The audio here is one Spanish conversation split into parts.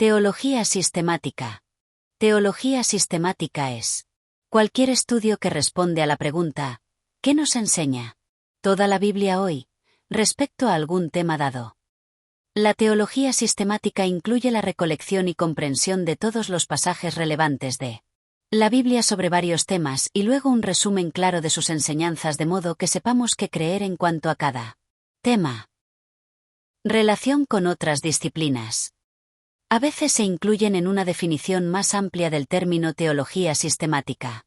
Teología sistemática. Teología sistemática es cualquier estudio que responde a la pregunta, ¿qué nos enseña toda la Biblia hoy respecto a algún tema dado? La teología sistemática incluye la recolección y comprensión de todos los pasajes relevantes de la Biblia sobre varios temas y luego un resumen claro de sus enseñanzas de modo que sepamos qué creer en cuanto a cada tema. Relación con otras disciplinas. A veces se incluyen en una definición más amplia del término teología sistemática.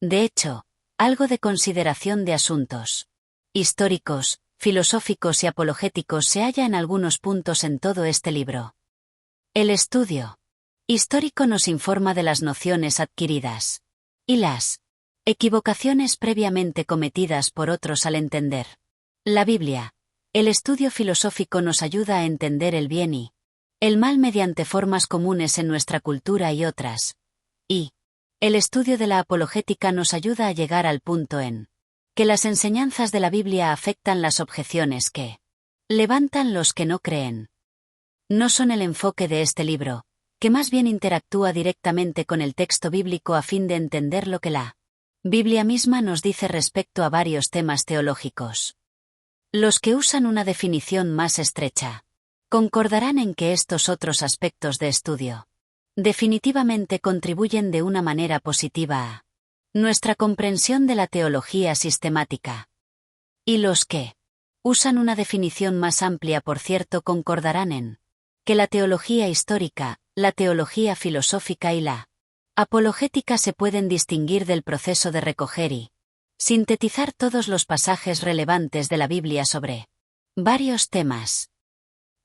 De hecho, algo de consideración de asuntos históricos, filosóficos y apologéticos se halla en algunos puntos en todo este libro. El estudio histórico nos informa de las nociones adquiridas y las equivocaciones previamente cometidas por otros al entender la Biblia. El estudio filosófico nos ayuda a entender el bien y el mal mediante formas comunes en nuestra cultura y otras. Y el estudio de la apologética nos ayuda a llegar al punto en que las enseñanzas de la Biblia afectan las objeciones que levantan los que no creen. No son el enfoque de este libro, que más bien interactúa directamente con el texto bíblico a fin de entender lo que la Biblia misma nos dice respecto a varios temas teológicos. Los que usan una definición más estrecha concordarán en que estos otros aspectos de estudio definitivamente contribuyen de una manera positiva a nuestra comprensión de la teología sistemática. Y los que usan una definición más amplia, por cierto, concordarán en que la teología histórica, la teología filosófica y la apologética se pueden distinguir del proceso de recoger y sintetizar todos los pasajes relevantes de la Biblia sobre varios temas.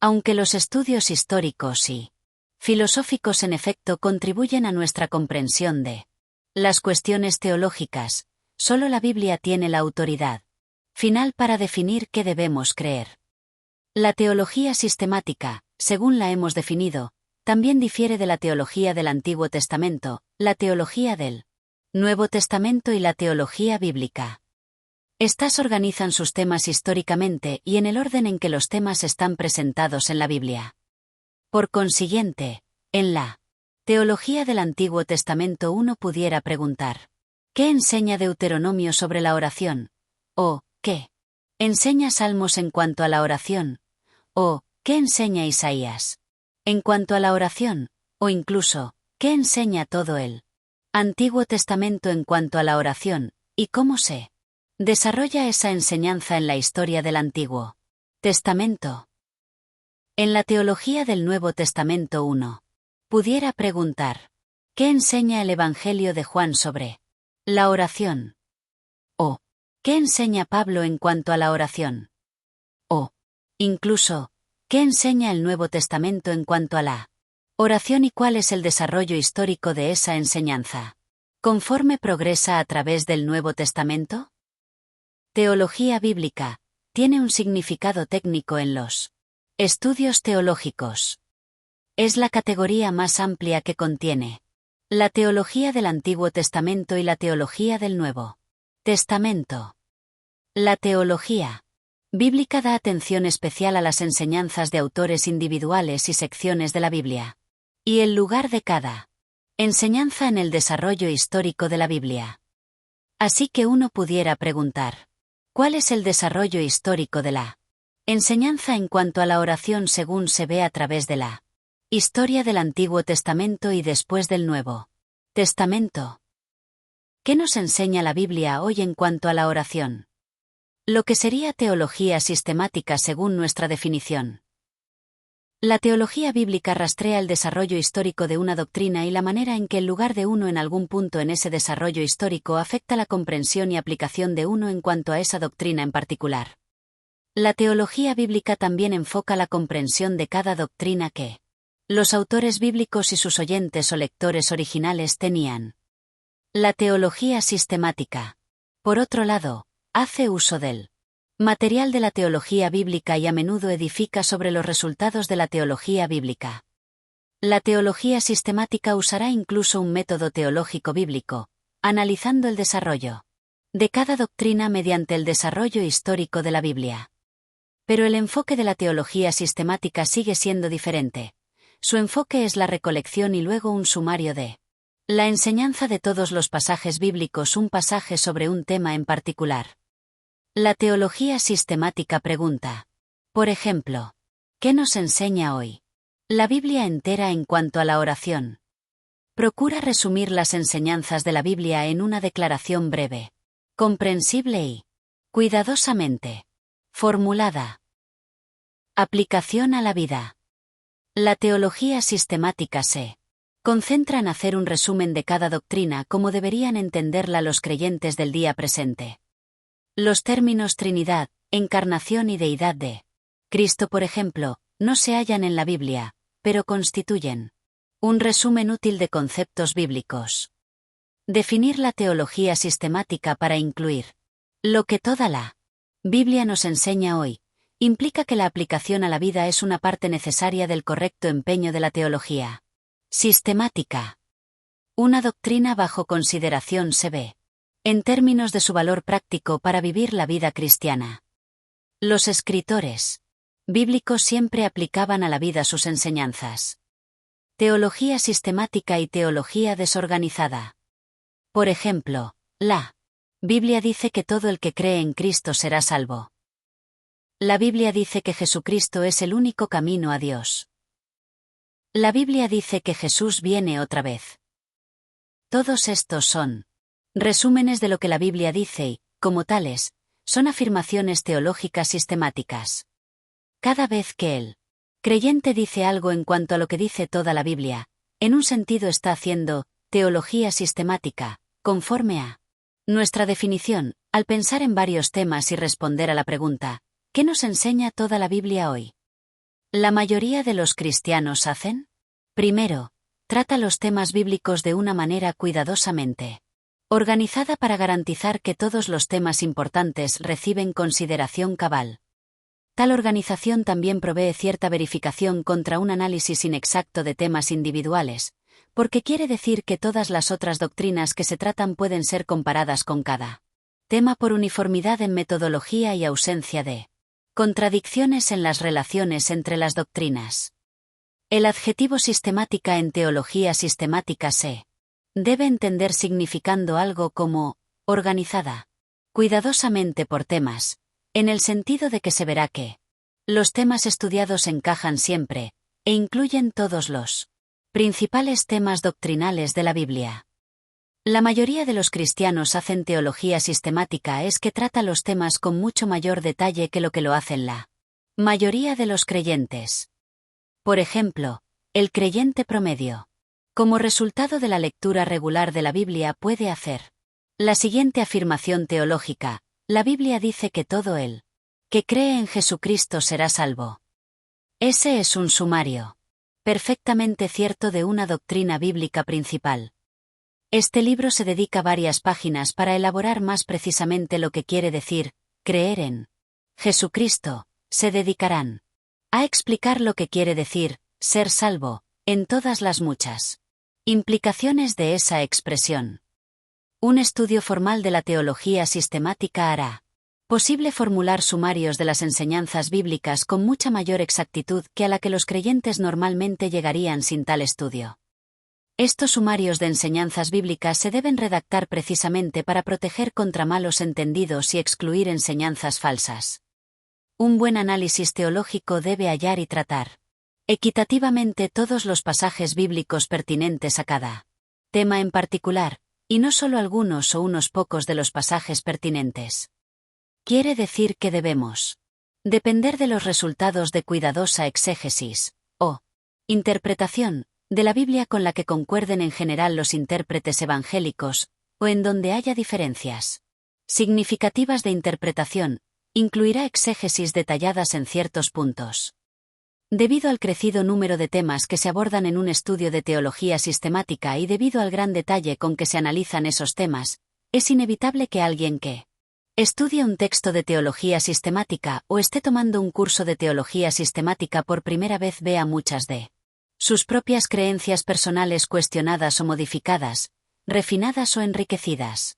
Aunque los estudios históricos y filosóficos en efecto contribuyen a nuestra comprensión de las cuestiones teológicas, solo la Biblia tiene la autoridad final para definir qué debemos creer. La teología sistemática, según la hemos definido, también difiere de la teología del Antiguo Testamento, la teología del Nuevo Testamento y la teología bíblica. Estas organizan sus temas históricamente y en el orden en que los temas están presentados en la Biblia. Por consiguiente, en la teología del Antiguo Testamento uno pudiera preguntar, ¿qué enseña Deuteronomio sobre la oración? ¿O qué enseña Salmos en cuanto a la oración? ¿O qué enseña Isaías en cuanto a la oración? O incluso, ¿qué enseña todo el Antiguo Testamento en cuanto a la oración? ¿Y cómo se desarrolla esa enseñanza en la historia del Antiguo Testamento? En la teología del Nuevo Testamento uno pudiera preguntar, ¿qué enseña el Evangelio de Juan sobre la oración? ¿O qué enseña Pablo en cuanto a la oración? ¿O incluso, qué enseña el Nuevo Testamento en cuanto a la oración y cuál es el desarrollo histórico de esa enseñanza conforme progresa a través del Nuevo Testamento? Teología bíblica tiene un significado técnico en los estudios teológicos. Es la categoría más amplia que contiene la teología del Antiguo Testamento y la teología del Nuevo Testamento. La teología bíblica da atención especial a las enseñanzas de autores individuales y secciones de la Biblia, y el lugar de cada enseñanza en el desarrollo histórico de la Biblia. Así que uno pudiera preguntar, ¿cuál es el desarrollo histórico de la enseñanza en cuanto a la oración según se ve a través de la historia del Antiguo Testamento y después del Nuevo Testamento? ¿Qué nos enseña la Biblia hoy en cuanto a la oración? Lo que sería teología sistemática según nuestra definición. La teología bíblica rastrea el desarrollo histórico de una doctrina y la manera en que el lugar de uno en algún punto en ese desarrollo histórico afecta la comprensión y aplicación de uno en cuanto a esa doctrina en particular. La teología bíblica también enfoca la comprensión de cada doctrina que los autores bíblicos y sus oyentes o lectores originales tenían. La teología sistemática, por otro lado, hace uso del material de la teología bíblica y a menudo edifica sobre los resultados de la teología bíblica. La teología sistemática usará incluso un método teológico bíblico, analizando el desarrollo de cada doctrina mediante el desarrollo histórico de la Biblia. Pero el enfoque de la teología sistemática sigue siendo diferente. Su enfoque es la recolección y luego un sumario de la enseñanza de todos los pasajes bíblicos, un pasaje sobre un tema en particular. La teología sistemática pregunta. Por ejemplo, ¿qué nos enseña hoy la Biblia entera en cuanto a la oración? Procura resumir las enseñanzas de la Biblia en una declaración breve, comprensible y cuidadosamente formulada. Aplicación a la vida. La teología sistemática se concentra en hacer un resumen de cada doctrina como deberían entenderla los creyentes del día presente. Los términos Trinidad, Encarnación y Deidad de Cristo, por ejemplo, no se hallan en la Biblia, pero constituyen un resumen útil de conceptos bíblicos. Definir la teología sistemática para incluir lo que toda la Biblia nos enseña hoy, implica que la aplicación a la vida es una parte necesaria del correcto empeño de la teología sistemática. Una doctrina bajo consideración se ve en términos de su valor práctico para vivir la vida cristiana. Los escritores bíblicos siempre aplicaban a la vida sus enseñanzas. Teología sistemática y teología desorganizada. Por ejemplo, la Biblia dice que todo el que cree en Cristo será salvo. La Biblia dice que Jesucristo es el único camino a Dios. La Biblia dice que Jesús viene otra vez. Todos estos son resúmenes de lo que la Biblia dice y, como tales, son afirmaciones teológicas sistemáticas. Cada vez que el creyente dice algo en cuanto a lo que dice toda la Biblia, en un sentido está haciendo teología sistemática, conforme a nuestra definición, al pensar en varios temas y responder a la pregunta, ¿qué nos enseña toda la Biblia hoy? ¿La mayoría de los cristianos hacen? Primero, trata los temas bíblicos de una manera cuidadosamente organizada para garantizar que todos los temas importantes reciben consideración cabal. Tal organización también provee cierta verificación contra un análisis inexacto de temas individuales, porque quiere decir que todas las otras doctrinas que se tratan pueden ser comparadas con cada tema por uniformidad en metodología y ausencia de contradicciones en las relaciones entre las doctrinas. El adjetivo sistemática en teología sistemática se debe entender significando algo como organizada cuidadosamente por temas, en el sentido de que se verá que los temas estudiados encajan siempre, e incluyen todos los principales temas doctrinales de la Biblia. La mayoría de los cristianos hacen teología sistemática es que trata los temas con mucho mayor detalle que lo que lo hacen la mayoría de los creyentes. Por ejemplo, el creyente promedio, como resultado de la lectura regular de la Biblia, puede hacer la siguiente afirmación teológica: la Biblia dice que todo el que cree en Jesucristo será salvo. Ese es un sumario perfectamente cierto de una doctrina bíblica principal. Este libro se dedica varias páginas para elaborar más precisamente lo que quiere decir creer en Jesucristo. Se dedicarán a explicar lo que quiere decir ser salvo, en todas las muchas implicaciones de esa expresión. Un estudio formal de la teología sistemática hará posible formular sumarios de las enseñanzas bíblicas con mucha mayor exactitud que a la que los creyentes normalmente llegarían sin tal estudio. Estos sumarios de enseñanzas bíblicas se deben redactar precisamente para proteger contra malos entendidos y excluir enseñanzas falsas. Un buen análisis teológico debe hallar y tratar equitativamente todos los pasajes bíblicos pertinentes a cada tema en particular, y no solo algunos o unos pocos de los pasajes pertinentes. Quiere decir que debemos depender de los resultados de cuidadosa exégesis, o interpretación, de la Biblia con la que concuerden en general los intérpretes evangélicos, o en donde haya diferencias significativas de interpretación, incluirá exégesis detalladas en ciertos puntos. Debido al crecido número de temas que se abordan en un estudio de teología sistemática y debido al gran detalle con que se analizan esos temas, es inevitable que alguien que estudie un texto de teología sistemática o esté tomando un curso de teología sistemática por primera vez vea muchas de sus propias creencias personales cuestionadas o modificadas, refinadas o enriquecidas.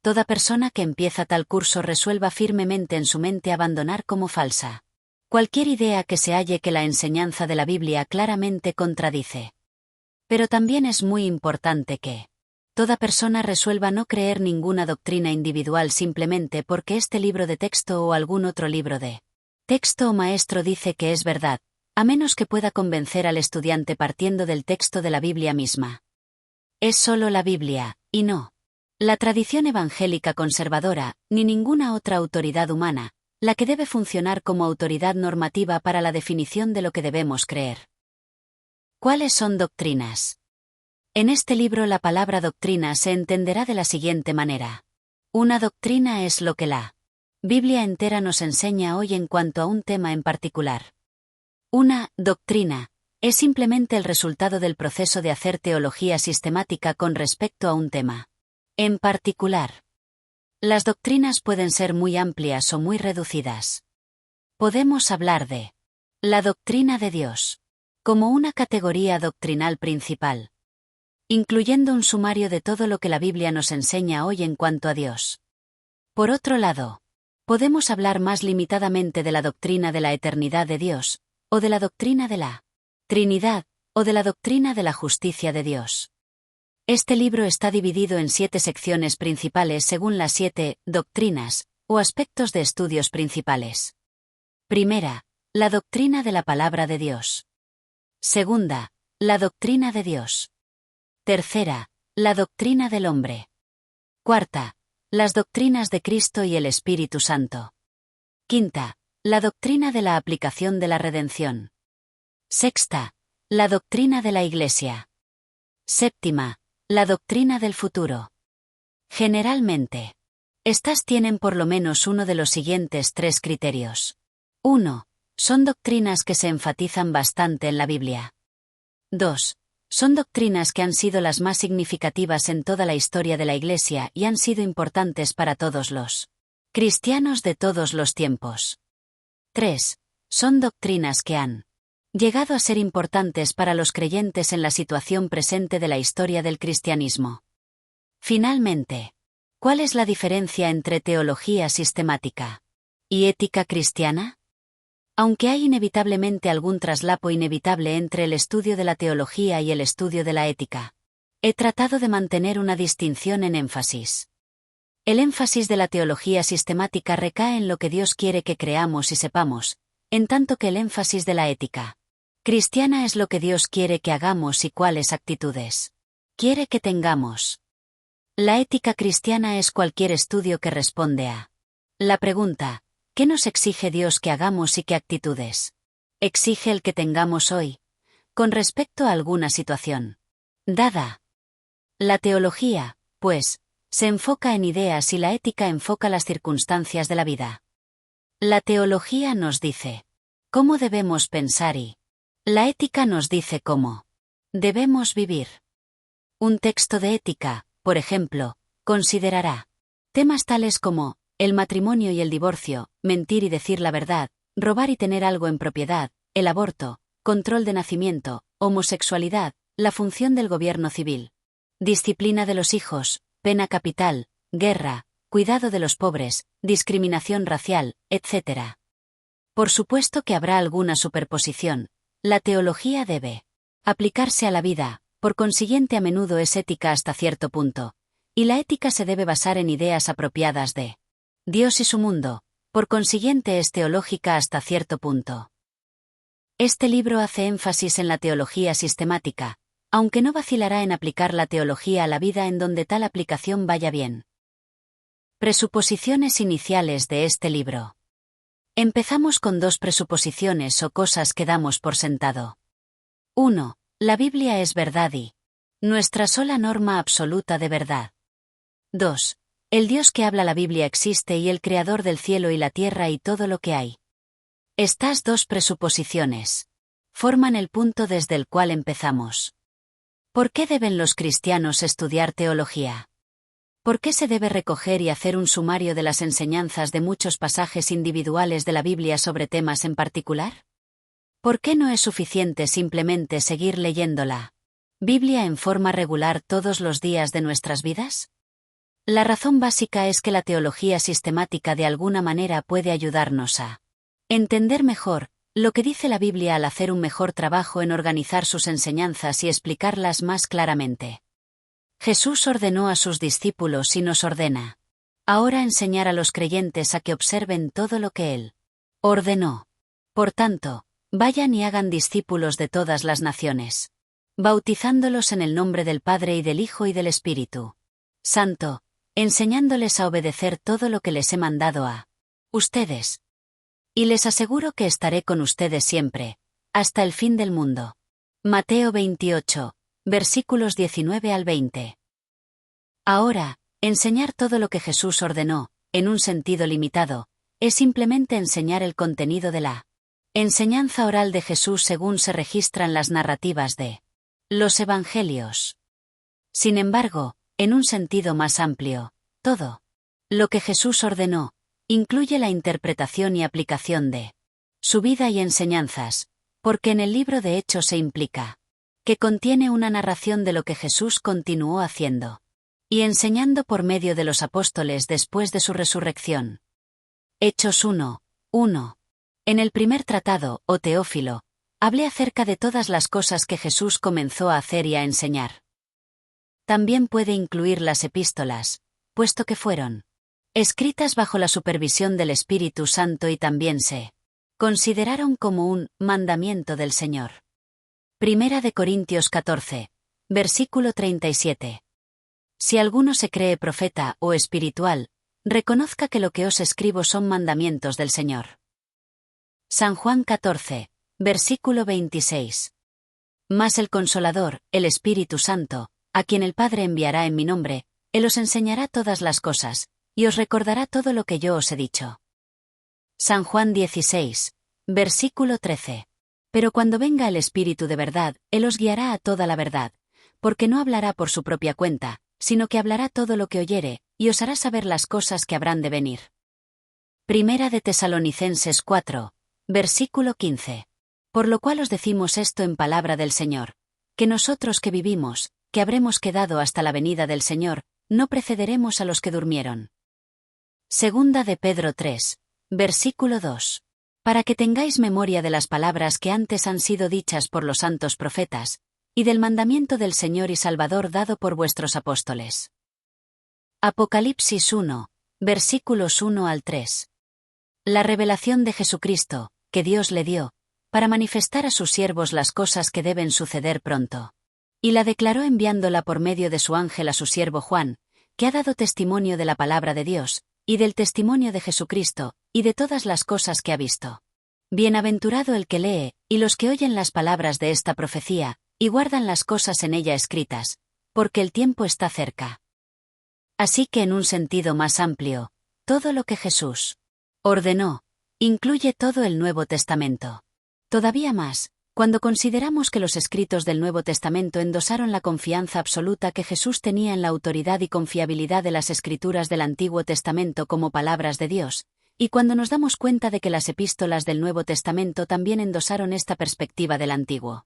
Toda persona que empieza tal curso resuelva firmemente en su mente abandonar como falsa Cualquier idea que se halle que la enseñanza de la Biblia claramente contradice. Pero también es muy importante que toda persona resuelva no creer ninguna doctrina individual simplemente porque este libro de texto o algún otro libro de texto o maestro dice que es verdad, a menos que pueda convencer al estudiante partiendo del texto de la Biblia misma. Es solo la Biblia, y no la tradición evangélica conservadora, ni ninguna otra autoridad humana, la que debe funcionar como autoridad normativa para la definición de lo que debemos creer. ¿Cuáles son doctrinas? En este libro la palabra doctrina se entenderá de la siguiente manera. Una doctrina es lo que la Biblia entera nos enseña hoy en cuanto a un tema en particular. Una doctrina es simplemente el resultado del proceso de hacer teología sistemática con respecto a un tema en particular. Las doctrinas pueden ser muy amplias o muy reducidas. Podemos hablar de la doctrina de Dios como una categoría doctrinal principal, incluyendo un sumario de todo lo que la Biblia nos enseña hoy en cuanto a Dios. Por otro lado, podemos hablar más limitadamente de la doctrina de la eternidad de Dios, o de la doctrina de la Trinidad, o de la doctrina de la justicia de Dios. Este libro está dividido en 7 secciones principales según las 7 doctrinas, o aspectos de estudios principales. Primera, la doctrina de la palabra de Dios. Segunda, la doctrina de Dios. Tercera, la doctrina del hombre. Cuarta, las doctrinas de Cristo y el Espíritu Santo. Quinta, la doctrina de la aplicación de la redención. Sexta, la doctrina de la Iglesia. Séptima, la doctrina del futuro. Generalmente, estas tienen por lo menos uno de los siguientes 3 criterios. 1. Son doctrinas que se enfatizan bastante en la Biblia. 2. Son doctrinas que han sido las más significativas en toda la historia de la Iglesia y han sido importantes para todos los cristianos de todos los tiempos. 3. Son doctrinas que han llegado a ser importantes para los creyentes en la situación presente de la historia del cristianismo. Finalmente, ¿cuál es la diferencia entre teología sistemática y ética cristiana? Aunque hay inevitablemente algún traslapo inevitable entre el estudio de la teología y el estudio de la ética, he tratado de mantener una distinción en énfasis. El énfasis de la teología sistemática recae en lo que Dios quiere que creamos y sepamos, en tanto que el énfasis de la ética cristiana es lo que Dios quiere que hagamos y cuáles actitudes quiere que tengamos. La ética cristiana es cualquier estudio que responde a la pregunta, ¿qué nos exige Dios que hagamos y qué actitudes exige el que tengamos hoy, con respecto a alguna situación dada? La teología, pues, se enfoca en ideas y la ética enfoca las circunstancias de la vida. La teología nos dice cómo debemos pensar y la ética nos dice cómo debemos vivir. Un texto de ética, por ejemplo, considerará temas tales como el matrimonio y el divorcio, mentir y decir la verdad, robar y tener algo en propiedad, el aborto, control de nacimiento, homosexualidad, la función del gobierno civil, disciplina de los hijos, pena capital, guerra, cuidado de los pobres, discriminación racial, etc. Por supuesto que habrá alguna superposición. La teología debe aplicarse a la vida, por consiguiente a menudo es ética hasta cierto punto, y la ética se debe basar en ideas apropiadas de Dios y su mundo, por consiguiente es teológica hasta cierto punto. Este libro hace énfasis en la teología sistemática, aunque no vacilará en aplicar la teología a la vida en donde tal aplicación vaya bien. Presuposiciones iniciales de este libro. Empezamos con 2 presuposiciones o cosas que damos por sentado. 1. La Biblia es verdad y nuestra sola norma absoluta de verdad. 2. El Dios que habla la Biblia existe y el Creador del cielo y la tierra y todo lo que hay. Estas 2 presuposiciones forman el punto desde el cual empezamos. ¿Por qué deben los cristianos estudiar teología? ¿Por qué se debe recoger y hacer un sumario de las enseñanzas de muchos pasajes individuales de la Biblia sobre temas en particular? ¿Por qué no es suficiente simplemente seguir leyendo la Biblia en forma regular todos los días de nuestras vidas? La razón básica es que la teología sistemática de alguna manera puede ayudarnos a Entender mejor lo que dice la Biblia al hacer un mejor trabajo en organizar sus enseñanzas y explicarlas más claramente. Jesús ordenó a sus discípulos y nos ordena ahora enseñar a los creyentes a que observen todo lo que Él ordenó. Por tanto, vayan y hagan discípulos de todas las naciones, bautizándolos en el nombre del Padre y del Hijo y del Espíritu Santo, enseñándoles a obedecer todo lo que les he mandado a ustedes. Y les aseguro que estaré con ustedes siempre, hasta el fin del mundo. Mateo 28, versículos 19 al 20. Ahora, enseñar todo lo que Jesús ordenó, en un sentido limitado, es simplemente enseñar el contenido de la enseñanza oral de Jesús según se registran las narrativas de los Evangelios. Sin embargo, en un sentido más amplio, todo lo que Jesús ordenó incluye la interpretación y aplicación de su vida y enseñanzas, porque en el libro de Hechos se implica que contiene una narración de lo que Jesús continuó haciendo y enseñando por medio de los apóstoles después de su resurrección. Hechos 1:1. En el primer tratado, o Teófilo, hablé acerca de todas las cosas que Jesús comenzó a hacer y a enseñar. También puede incluir las epístolas, puesto que fueron escritas bajo la supervisión del Espíritu Santo y también se consideraron como un mandamiento del Señor. Primera de Corintios 14, versículo 37. Si alguno se cree profeta o espiritual, reconozca que lo que os escribo son mandamientos del Señor. San Juan 14, versículo 26. Mas el Consolador, el Espíritu Santo, a quien el Padre enviará en mi nombre, Él os enseñará todas las cosas, y os recordará todo lo que yo os he dicho. San Juan 16, versículo 13. Pero cuando venga el Espíritu de verdad, Él os guiará a toda la verdad, porque no hablará por su propia cuenta, sino que hablará todo lo que oyere, y os hará saber las cosas que habrán de venir. Primera de Tesalonicenses 4, versículo 15. Por lo cual os decimos esto en palabra del Señor, que nosotros que vivimos, que habremos quedado hasta la venida del Señor, no precederemos a los que durmieron. Segunda de Pedro 3, versículo 2. Para que tengáis memoria de las palabras que antes han sido dichas por los santos profetas, y del mandamiento del Señor y Salvador dado por vuestros apóstoles. Apocalipsis 1, versículos 1 al 3. La revelación de Jesucristo, que Dios le dio, para manifestar a sus siervos las cosas que deben suceder pronto. Y la declaró enviándola por medio de su ángel a su siervo Juan, que ha dado testimonio de la palabra de Dios, y del testimonio de Jesucristo, y de todas las cosas que ha visto. Bienaventurado el que lee, y los que oyen las palabras de esta profecía, y guardan las cosas en ella escritas, porque el tiempo está cerca. Así que en un sentido más amplio, todo lo que Jesús ordenó, incluye todo el Nuevo Testamento. Todavía más, cuando consideramos que los escritos del Nuevo Testamento endosaron la confianza absoluta que Jesús tenía en la autoridad y confiabilidad de las Escrituras del Antiguo Testamento como palabras de Dios, y cuando nos damos cuenta de que las epístolas del Nuevo Testamento también endosaron esta perspectiva del Antiguo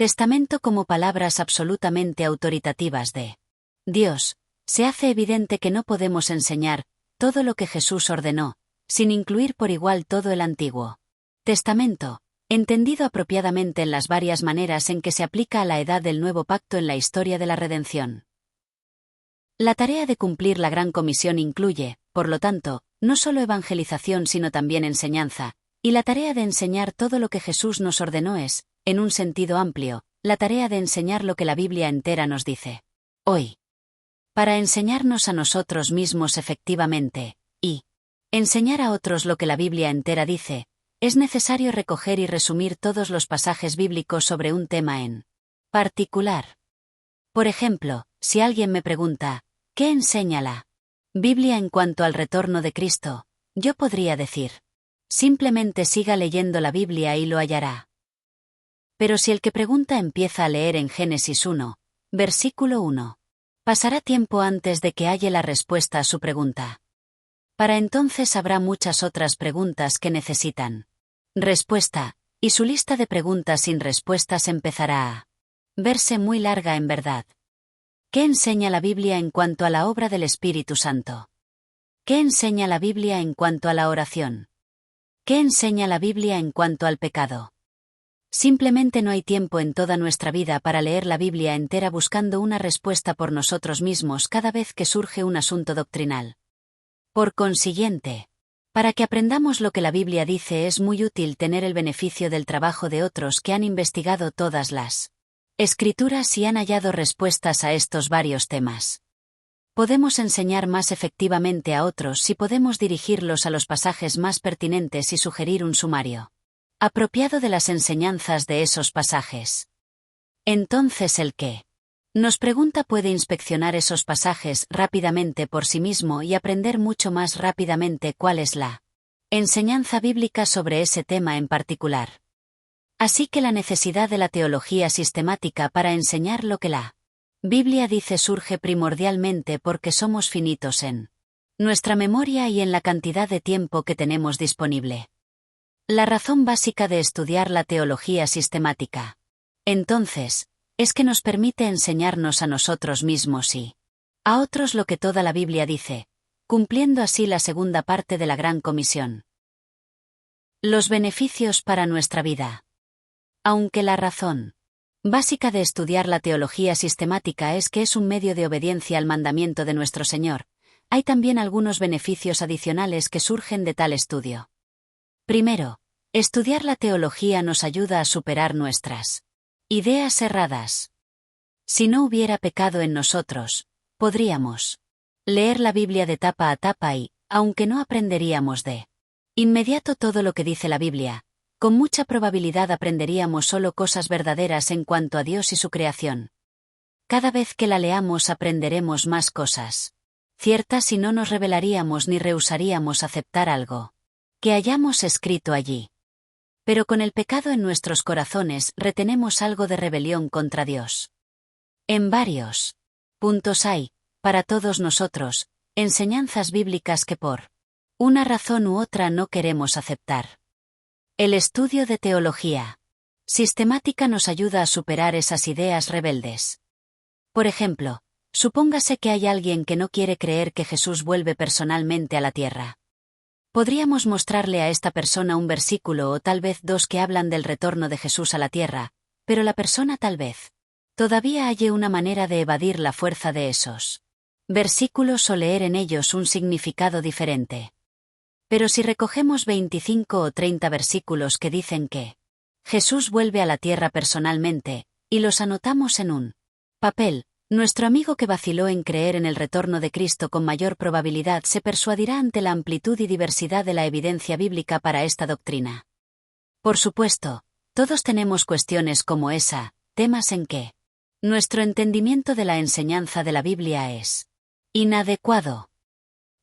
Testamento como palabras absolutamente autoritativas de Dios, se hace evidente que no podemos enseñar todo lo que Jesús ordenó, sin incluir por igual todo el Antiguo Testamento, entendido apropiadamente en las varias maneras en que se aplica a la edad del nuevo pacto en la historia de la redención. La tarea de cumplir la Gran Comisión incluye, por lo tanto, no solo evangelización sino también enseñanza, y la tarea de enseñar todo lo que Jesús nos ordenó es, en un sentido amplio, la tarea de enseñar lo que la Biblia entera nos dice hoy. Para enseñarnos a nosotros mismos efectivamente, y enseñar a otros lo que la Biblia entera dice, es necesario recoger y resumir todos los pasajes bíblicos sobre un tema en particular. Por ejemplo, si alguien me pregunta, ¿qué enseña la Biblia en cuanto al retorno de Cristo? Yo podría decir, simplemente siga leyendo la Biblia y lo hallará. Pero si el que pregunta empieza a leer en Génesis 1, versículo 1, pasará tiempo antes de que halle la respuesta a su pregunta. Para entonces habrá muchas otras preguntas que necesitan respuesta, y su lista de preguntas sin respuestas empezará a verse muy larga en verdad. ¿Qué enseña la Biblia en cuanto a la obra del Espíritu Santo? ¿Qué enseña la Biblia en cuanto a la oración? ¿Qué enseña la Biblia en cuanto al pecado? Simplemente no hay tiempo en toda nuestra vida para leer la Biblia entera buscando una respuesta por nosotros mismos cada vez que surge un asunto doctrinal. Por consiguiente, para que aprendamos lo que la Biblia dice es muy útil tener el beneficio del trabajo de otros que han investigado todas las Escrituras y han hallado respuestas a estos varios temas. Podemos enseñar más efectivamente a otros si podemos dirigirlos a los pasajes más pertinentes y sugerir un sumario apropiado de las enseñanzas de esos pasajes. Entonces el que nos pregunta puede inspeccionar esos pasajes rápidamente por sí mismo y aprender mucho más rápidamente cuál es la enseñanza bíblica sobre ese tema en particular. Así que la necesidad de la teología sistemática para enseñar lo que la Biblia dice surge primordialmente porque somos finitos en nuestra memoria y en la cantidad de tiempo que tenemos disponible. La razón básica de estudiar la teología sistemática, entonces, es que nos permite enseñarnos a nosotros mismos y a otros lo que toda la Biblia dice, cumpliendo así la segunda parte de la Gran Comisión. Los beneficios para nuestra vida. Aunque la razón básica de estudiar la teología sistemática es que es un medio de obediencia al mandamiento de nuestro Señor, hay también algunos beneficios adicionales que surgen de tal estudio. Primero, estudiar la teología nos ayuda a superar nuestras ideas erradas. Si no hubiera pecado en nosotros, podríamos leer la Biblia de tapa a tapa y, aunque no aprenderíamos de inmediato todo lo que dice la Biblia, con mucha probabilidad aprenderíamos solo cosas verdaderas en cuanto a Dios y su creación. Cada vez que la leamos aprenderemos más cosas ciertas y no nos rebelaríamos ni rehusaríamos aceptar algo que hayamos escrito allí. Pero con el pecado en nuestros corazones retenemos algo de rebelión contra Dios. En varios puntos hay, para todos nosotros, enseñanzas bíblicas que por una razón u otra no queremos aceptar. El estudio de teología sistemática nos ayuda a superar esas ideas rebeldes. Por ejemplo, supóngase que hay alguien que no quiere creer que Jesús vuelve personalmente a la tierra. Podríamos mostrarle a esta persona un versículo o tal vez dos que hablan del retorno de Jesús a la tierra, pero la persona tal vez todavía halle una manera de evadir la fuerza de esos versículos o leer en ellos un significado diferente. Pero si recogemos 25 o 30 versículos que dicen que Jesús vuelve a la tierra personalmente, y los anotamos en un papel, nuestro amigo que vaciló en creer en el retorno de Cristo con mayor probabilidad se persuadirá ante la amplitud y diversidad de la evidencia bíblica para esta doctrina. Por supuesto, todos tenemos cuestiones como esa, temas en que nuestro entendimiento de la enseñanza de la Biblia es inadecuado.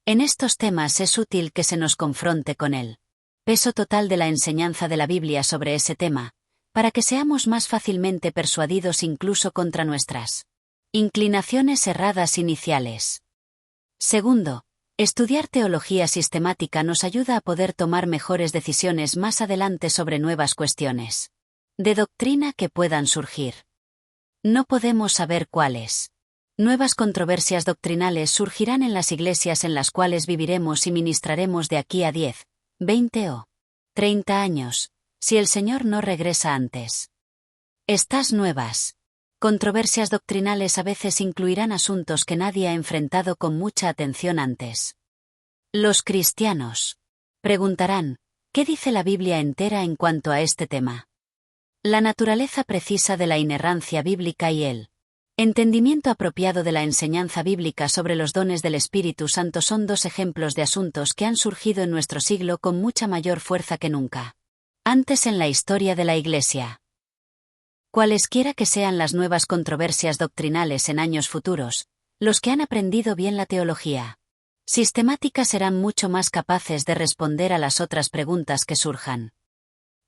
En estos temas es útil que se nos confronte con el peso total de la enseñanza de la Biblia sobre ese tema, para que seamos más fácilmente persuadidos incluso contra nuestras inclinaciones erradas iniciales. Segundo, estudiar teología sistemática nos ayuda a poder tomar mejores decisiones más adelante sobre nuevas cuestiones de doctrina que puedan surgir. No podemos saber cuáles nuevas controversias doctrinales surgirán en las iglesias en las cuales viviremos y ministraremos de aquí a 10, 20 o 30 años, si el Señor no regresa antes. Estas nuevas controversias doctrinales a veces incluirán asuntos que nadie ha enfrentado con mucha atención antes. Los cristianos preguntarán, ¿qué dice la Biblia entera en cuanto a este tema? La naturaleza precisa de la inerrancia bíblica y el entendimiento apropiado de la enseñanza bíblica sobre los dones del Espíritu Santo son dos ejemplos de asuntos que han surgido en nuestro siglo con mucha mayor fuerza que nunca antes en la historia de la Iglesia. Cualesquiera que sean las nuevas controversias doctrinales en años futuros, los que han aprendido bien la teología sistemática serán mucho más capaces de responder a las otras preguntas que surjan.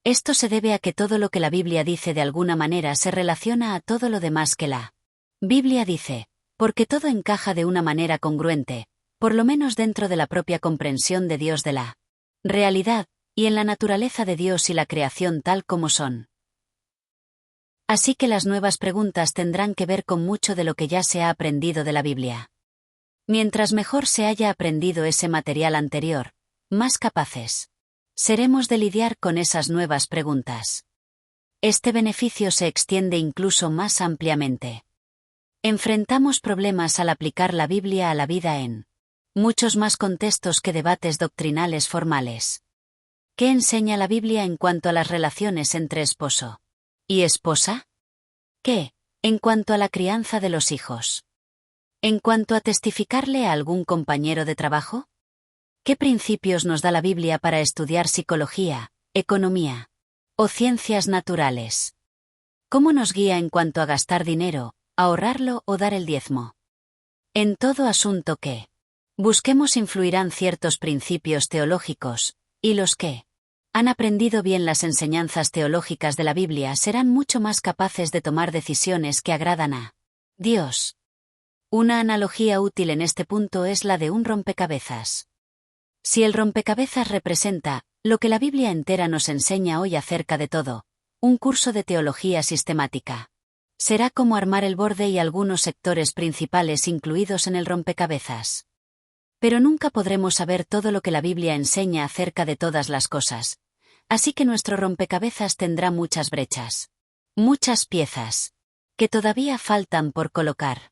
Esto se debe a que todo lo que la Biblia dice de alguna manera se relaciona a todo lo demás que la Biblia dice, porque todo encaja de una manera congruente, por lo menos dentro de la propia comprensión de Dios de la realidad, y en la naturaleza de Dios y la creación tal como son. Así que las nuevas preguntas tendrán que ver con mucho de lo que ya se ha aprendido de la Biblia. Mientras mejor se haya aprendido ese material anterior, más capaces seremos de lidiar con esas nuevas preguntas. Este beneficio se extiende incluso más ampliamente. Enfrentamos problemas al aplicar la Biblia a la vida en muchos más contextos que debates doctrinales formales. ¿Qué enseña la Biblia en cuanto a las relaciones entre esposo y esposa? ¿Qué, en cuanto a la crianza de los hijos? ¿En cuanto a testificarle a algún compañero de trabajo? ¿Qué principios nos da la Biblia para estudiar psicología, economía o ciencias naturales? ¿Cómo nos guía en cuanto a gastar dinero, ahorrarlo o dar el diezmo? En todo asunto que busquemos influirán ciertos principios teológicos, y los que han aprendido bien las enseñanzas teológicas de la Biblia serán mucho más capaces de tomar decisiones que agradan a Dios. Una analogía útil en este punto es la de un rompecabezas. Si el rompecabezas representa lo que la Biblia entera nos enseña hoy acerca de todo, un curso de teología sistemática será como armar el borde y algunos sectores principales incluidos en el rompecabezas. Pero nunca podremos saber todo lo que la Biblia enseña acerca de todas las cosas, así que nuestro rompecabezas tendrá muchas brechas, muchas piezas, que todavía faltan por colocar.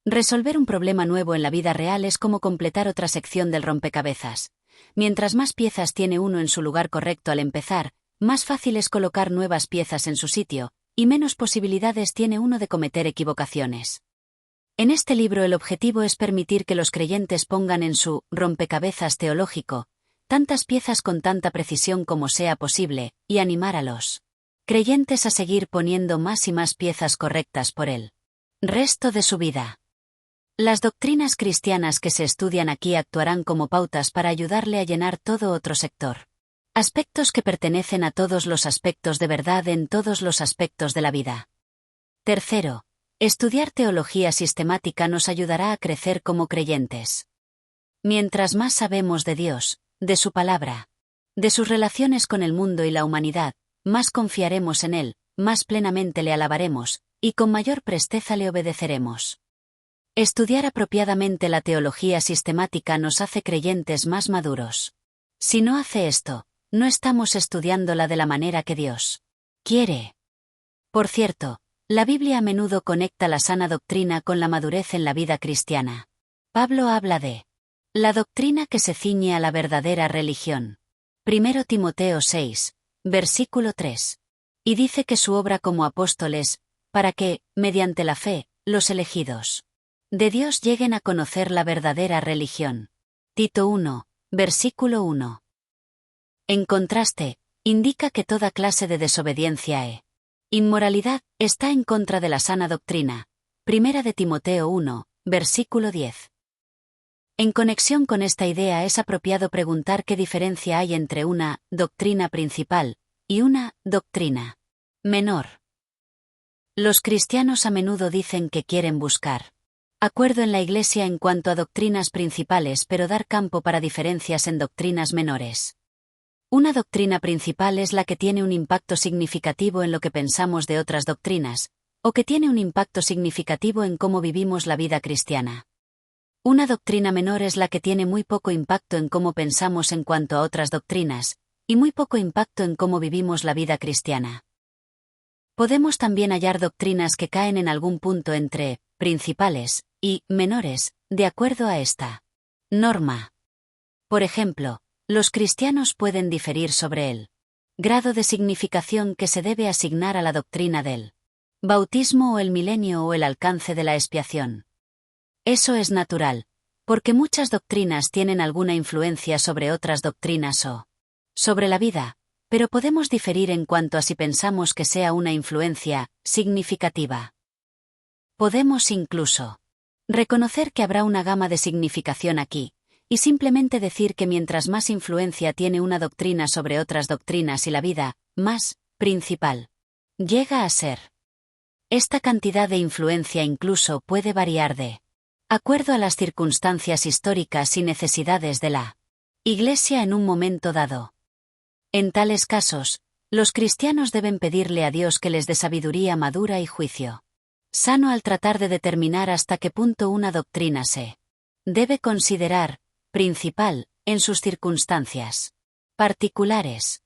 Resolver un problema nuevo en la vida real es como completar otra sección del rompecabezas. Mientras más piezas tiene uno en su lugar correcto al empezar, más fácil es colocar nuevas piezas en su sitio, y menos posibilidades tiene uno de cometer equivocaciones. En este libro el objetivo es permitir que los creyentes pongan en su rompecabezas teológico tantas piezas con tanta precisión como sea posible, y animar a los creyentes a seguir poniendo más y más piezas correctas por el resto de su vida. Las doctrinas cristianas que se estudian aquí actuarán como pautas para ayudarle a llenar todo otro sector. Aspectos que pertenecen a todos los aspectos de verdad en todos los aspectos de la vida. Tercero, estudiar teología sistemática nos ayudará a crecer como creyentes. Mientras más sabemos de Dios, de su palabra, de sus relaciones con el mundo y la humanidad, más confiaremos en Él, más plenamente le alabaremos, y con mayor presteza le obedeceremos. Estudiar apropiadamente la teología sistemática nos hace creyentes más maduros. Si no hace esto, no estamos estudiándola de la manera que Dios quiere. Por cierto, la Biblia a menudo conecta la sana doctrina con la madurez en la vida cristiana. Pablo habla de la doctrina que se ciñe a la verdadera religión. 1 Timoteo 6, versículo 3. Y dice que su obra como apóstol es, para que, mediante la fe, los elegidos de Dios lleguen a conocer la verdadera religión. Tito 1, versículo 1. En contraste, indica que toda clase de desobediencia e inmoralidad está en contra de la sana doctrina. 1 Timoteo 1, versículo 10. En conexión con esta idea es apropiado preguntar qué diferencia hay entre una doctrina principal y una doctrina menor. Los cristianos a menudo dicen que quieren buscar acuerdo en la Iglesia en cuanto a doctrinas principales, pero dar campo para diferencias en doctrinas menores. Una doctrina principal es la que tiene un impacto significativo en lo que pensamos de otras doctrinas, o que tiene un impacto significativo en cómo vivimos la vida cristiana. Una doctrina menor es la que tiene muy poco impacto en cómo pensamos en cuanto a otras doctrinas, y muy poco impacto en cómo vivimos la vida cristiana. Podemos también hallar doctrinas que caen en algún punto entre principales y menores, de acuerdo a esta norma. Por ejemplo, los cristianos pueden diferir sobre el grado de significación que se debe asignar a la doctrina del bautismo o el milenio o el alcance de la expiación. Eso es natural, porque muchas doctrinas tienen alguna influencia sobre otras doctrinas o sobre la vida, pero podemos diferir en cuanto a si pensamos que sea una influencia significativa. Podemos incluso reconocer que habrá una gama de significación aquí, y simplemente decir que mientras más influencia tiene una doctrina sobre otras doctrinas y la vida, más principal llega a ser. Esta cantidad de influencia incluso puede variar de acuerdo a las circunstancias históricas y necesidades de la Iglesia en un momento dado. En tales casos, los cristianos deben pedirle a Dios que les dé sabiduría madura y juicio sano al tratar de determinar hasta qué punto una doctrina se debe considerar principal en sus circunstancias. Particulares.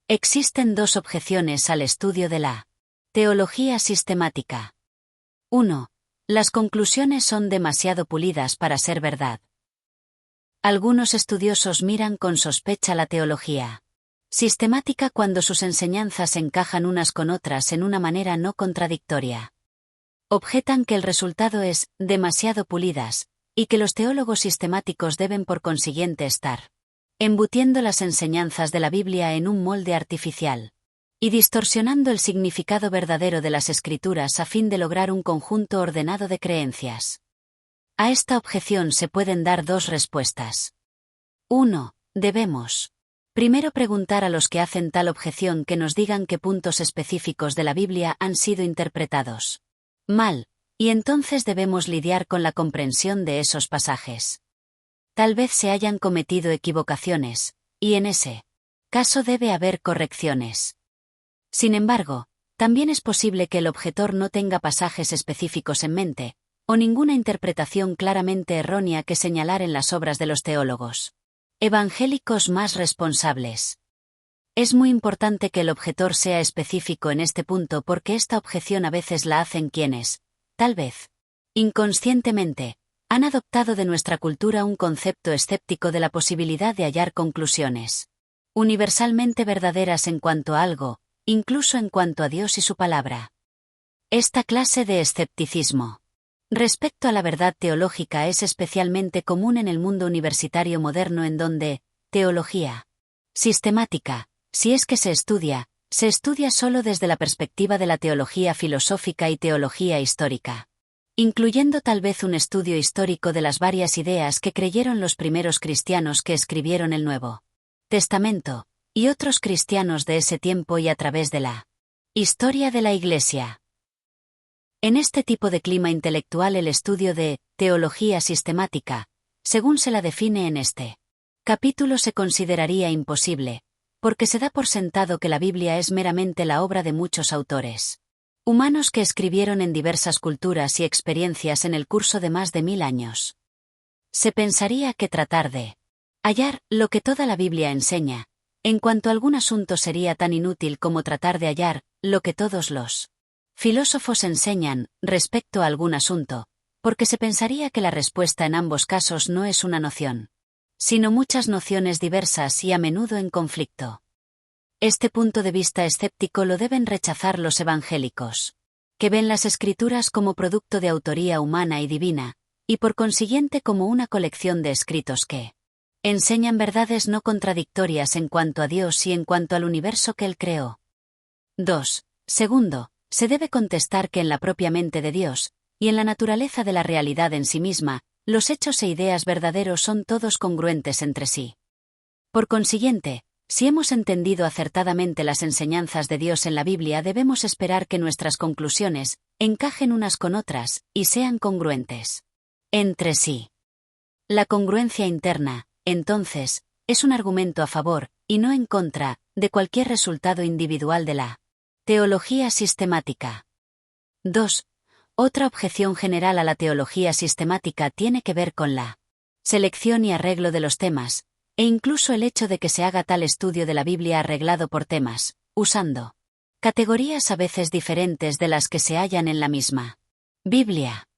Existen dos objeciones al estudio de la teología sistemática. 1. Las conclusiones son demasiado pulidas para ser verdad. Algunos estudiosos miran con sospecha la teología sistemática cuando sus enseñanzas encajan unas con otras en una manera no contradictoria. Objetan que el resultado es demasiado pulidas, y que los teólogos sistemáticos deben por consiguiente estar embutiendo las enseñanzas de la Biblia en un molde artificial y distorsionando el significado verdadero de las Escrituras a fin de lograr un conjunto ordenado de creencias. A esta objeción se pueden dar dos respuestas. 1. Debemos primero preguntar a los que hacen tal objeción que nos digan qué puntos específicos de la Biblia han sido interpretados mal, y entonces debemos lidiar con la comprensión de esos pasajes. Tal vez se hayan cometido equivocaciones, y en ese caso debe haber correcciones. Sin embargo, también es posible que el objetor no tenga pasajes específicos en mente, o ninguna interpretación claramente errónea que señalar en las obras de los teólogos evangélicos más responsables. Es muy importante que el objetor sea específico en este punto porque esta objeción a veces la hacen quienes, tal vez, inconscientemente, han adoptado de nuestra cultura un concepto escéptico de la posibilidad de hallar conclusiones universalmente verdaderas en cuanto a algo, incluso en cuanto a Dios y su palabra. Esta clase de escepticismo respecto a la verdad teológica es especialmente común en el mundo universitario moderno en donde, teología sistemática, si es que se estudia solo desde la perspectiva de la teología filosófica y teología histórica, incluyendo tal vez un estudio histórico de las varias ideas que creyeron los primeros cristianos que escribieron el Nuevo Testamento, y otros cristianos de ese tiempo y a través de la historia de la Iglesia. En este tipo de clima intelectual el estudio de teología sistemática, según se la define en este capítulo, se consideraría imposible, porque se da por sentado que la Biblia es meramente la obra de muchos autores humanos que escribieron en diversas culturas y experiencias en el curso de más de 1000 años. Se pensaría que tratar de hallar lo que toda la Biblia enseña, en cuanto a algún asunto, sería tan inútil como tratar de hallar lo que todos los filósofos enseñan respecto a algún asunto, porque se pensaría que la respuesta en ambos casos no es una noción, sino muchas nociones diversas y a menudo en conflicto. Este punto de vista escéptico lo deben rechazar los evangélicos, que ven las Escrituras como producto de autoría humana y divina, y por consiguiente como una colección de escritos que enseñan verdades no contradictorias en cuanto a Dios y en cuanto al universo que Él creó. 2. Segundo, se debe contestar que en la propia mente de Dios, y en la naturaleza de la realidad en sí misma, los hechos e ideas verdaderos son todos congruentes entre sí. Por consiguiente, si hemos entendido acertadamente las enseñanzas de Dios en la Biblia, debemos esperar que nuestras conclusiones encajen unas con otras y sean congruentes entre sí. La congruencia interna, entonces, es un argumento a favor, y no en contra, de cualquier resultado individual de la teología sistemática. 2. Otra objeción general a la teología sistemática tiene que ver con la selección y arreglo de los temas, e incluso el hecho de que se haga tal estudio de la Biblia arreglado por temas, usando categorías a veces diferentes de las que se hallan en la misma Biblia.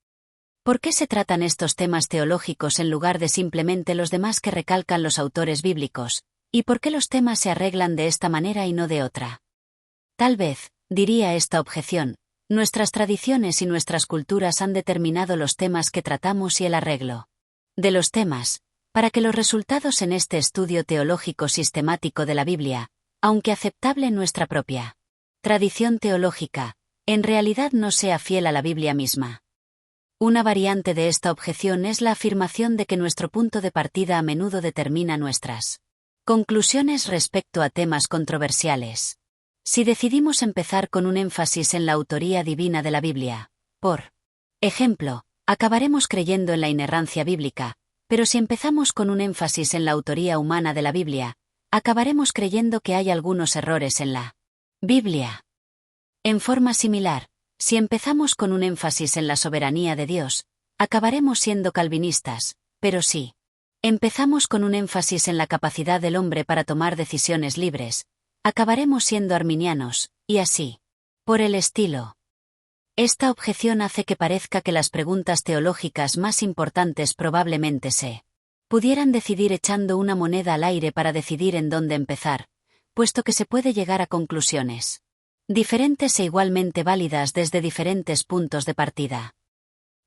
¿Por qué se tratan estos temas teológicos en lugar de simplemente los demás que recalcan los autores bíblicos? ¿Y por qué los temas se arreglan de esta manera y no de otra? Tal vez, diría esta objeción, nuestras tradiciones y nuestras culturas han determinado los temas que tratamos y el arreglo de los temas, para que los resultados en este estudio teológico sistemático de la Biblia, aunque aceptable en nuestra propia tradición teológica, en realidad no sea fiel a la Biblia misma. Una variante de esta objeción es la afirmación de que nuestro punto de partida a menudo determina nuestras conclusiones respecto a temas controversiales. Si decidimos empezar con un énfasis en la autoría divina de la Biblia, por ejemplo, acabaremos creyendo en la inerrancia bíblica, pero si empezamos con un énfasis en la autoría humana de la Biblia, acabaremos creyendo que hay algunos errores en la Biblia. En forma similar, si empezamos con un énfasis en la soberanía de Dios, acabaremos siendo calvinistas, pero si Empezamos con un énfasis en la capacidad del hombre para tomar decisiones libres, acabaremos siendo arminianos, y así. Por el estilo. Esta objeción hace que parezca que las preguntas teológicas más importantes probablemente se pudieran decidir echando una moneda al aire para decidir en dónde empezar, puesto que se puede llegar a conclusiones diferentes e igualmente válidas desde diferentes puntos de partida.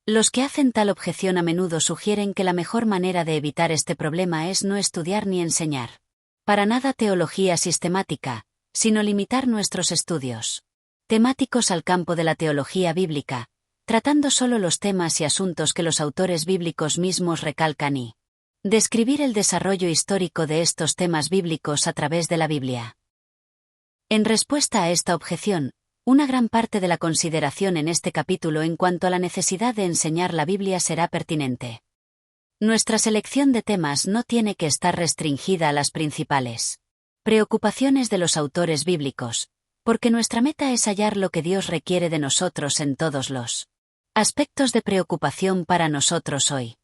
Los que hacen tal objeción a menudo sugieren que la mejor manera de evitar este problema es no estudiar ni enseñar para nada teología sistemática, sino limitar nuestros estudios temáticos al campo de la teología bíblica, tratando solo los temas y asuntos que los autores bíblicos mismos recalcan y describir el desarrollo histórico de estos temas bíblicos a través de la Biblia. En respuesta a esta objeción, una gran parte de la consideración en este capítulo en cuanto a la necesidad de enseñar la Biblia será pertinente. Nuestra selección de temas no tiene que estar restringida a las principales preocupaciones de los autores bíblicos, porque nuestra meta es hallar lo que Dios requiere de nosotros en todos los aspectos de preocupación para nosotros hoy.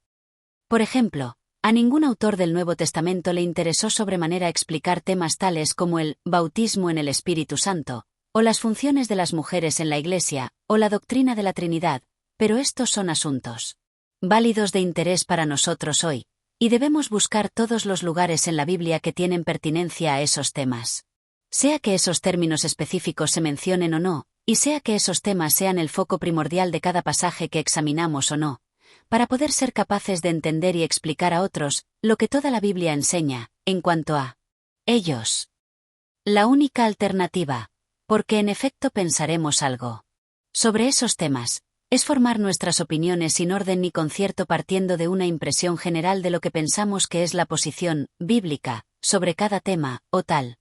Por ejemplo, a ningún autor del Nuevo Testamento le interesó sobremanera explicar temas tales como el bautismo en el Espíritu Santo, o las funciones de las mujeres en la Iglesia, o la doctrina de la Trinidad, pero estos son asuntos válidos de interés para nosotros hoy, y debemos buscar todos los lugares en la Biblia que tienen pertinencia a esos temas. Sea que esos términos específicos se mencionen o no, y sea que esos temas sean el foco primordial de cada pasaje que examinamos o no, para poder ser capaces de entender y explicar a otros lo que toda la Biblia enseña, en cuanto a ellos. La única alternativa, porque en efecto pensaremos algo sobre esos temas, es formar nuestras opiniones sin orden ni concierto partiendo de una impresión general de lo que pensamos que es la posición bíblica sobre cada tema, o tal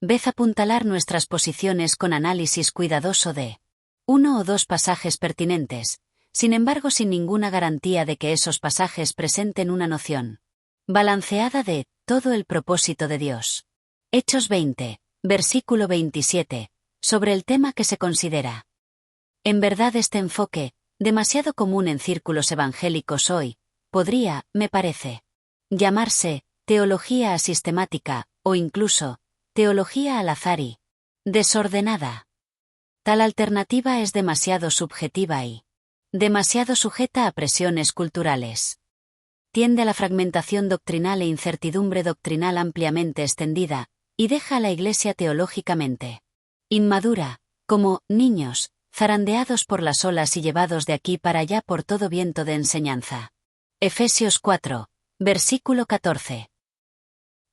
vez apuntalar nuestras posiciones con análisis cuidadoso de uno o dos pasajes pertinentes, sin embargo sin ninguna garantía de que esos pasajes presenten una noción balanceada de todo el propósito de Dios. Hechos 20, versículo 27, sobre el tema que se considera. En verdad este enfoque, demasiado común en círculos evangélicos hoy, podría, me parece, llamarse teología asistemática, o incluso teología al azar y desordenada. Tal alternativa es demasiado subjetiva y demasiado sujeta a presiones culturales. Tiende a la fragmentación doctrinal e incertidumbre doctrinal ampliamente extendida, y deja a la Iglesia teológicamente inmadura, como niños, zarandeados por las olas y llevados de aquí para allá por todo viento de enseñanza. Efesios 4, versículo 14.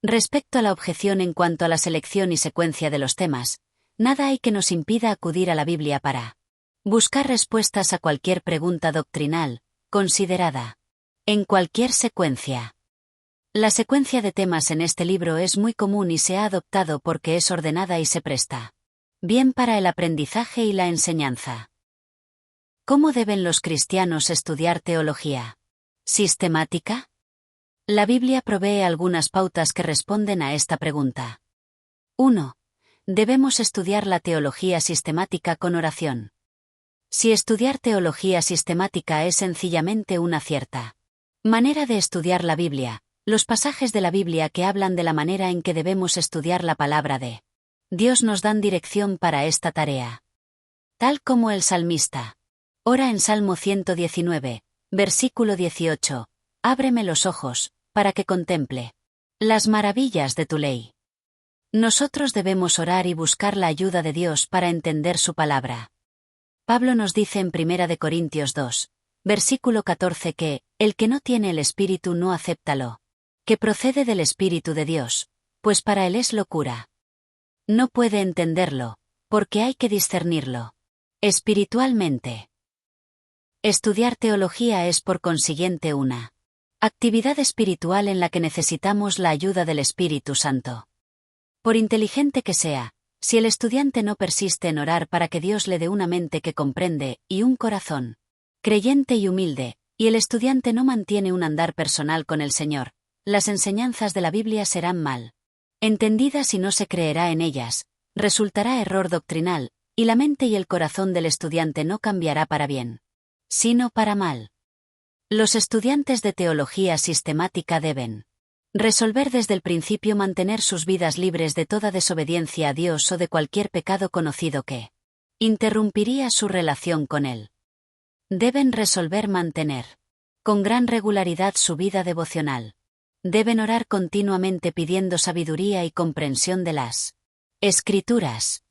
Respecto a la objeción en cuanto a la selección y secuencia de los temas, nada hay que nos impida acudir a la Biblia para buscar respuestas a cualquier pregunta doctrinal, considerada en cualquier secuencia. La secuencia de temas en este libro es muy común y se ha adoptado porque es ordenada y se presta bien para el aprendizaje y la enseñanza. ¿Cómo deben los cristianos estudiar teología sistemática? La Biblia provee algunas pautas que responden a esta pregunta. 1. Debemos estudiar la teología sistemática con oración. Si estudiar teología sistemática es sencillamente una cierta manera de estudiar la Biblia, los pasajes de la Biblia que hablan de la manera en que debemos estudiar la palabra de Dios nos dan dirección para esta tarea. Tal como el salmista ora en Salmo 119, versículo 18, ábreme los ojos, para que contemple las maravillas de tu ley. Nosotros debemos orar y buscar la ayuda de Dios para entender su palabra. Pablo nos dice en 1 de Corintios 2, versículo 14 que, el que no tiene el Espíritu no acepta lo que procede del Espíritu de Dios, pues para él es locura. No puede entenderlo, porque hay que discernirlo espiritualmente. Estudiar teología es por consiguiente una actividad espiritual en la que necesitamos la ayuda del Espíritu Santo. Por inteligente que sea, si el estudiante no persiste en orar para que Dios le dé una mente que comprende y un corazón creyente y humilde, y el estudiante no mantiene un andar personal con el Señor, las enseñanzas de la Biblia serán mal entendidas y no se creerá en ellas, resultará error doctrinal, y la mente y el corazón del estudiante no cambiará para bien, sino para mal. Los estudiantes de teología sistemática deben resolver desde el principio mantener sus vidas libres de toda desobediencia a Dios o de cualquier pecado conocido que interrumpiría su relación con Él. Deben resolver mantener con gran regularidad su vida devocional. Deben orar continuamente pidiendo sabiduría y comprensión de las Escrituras.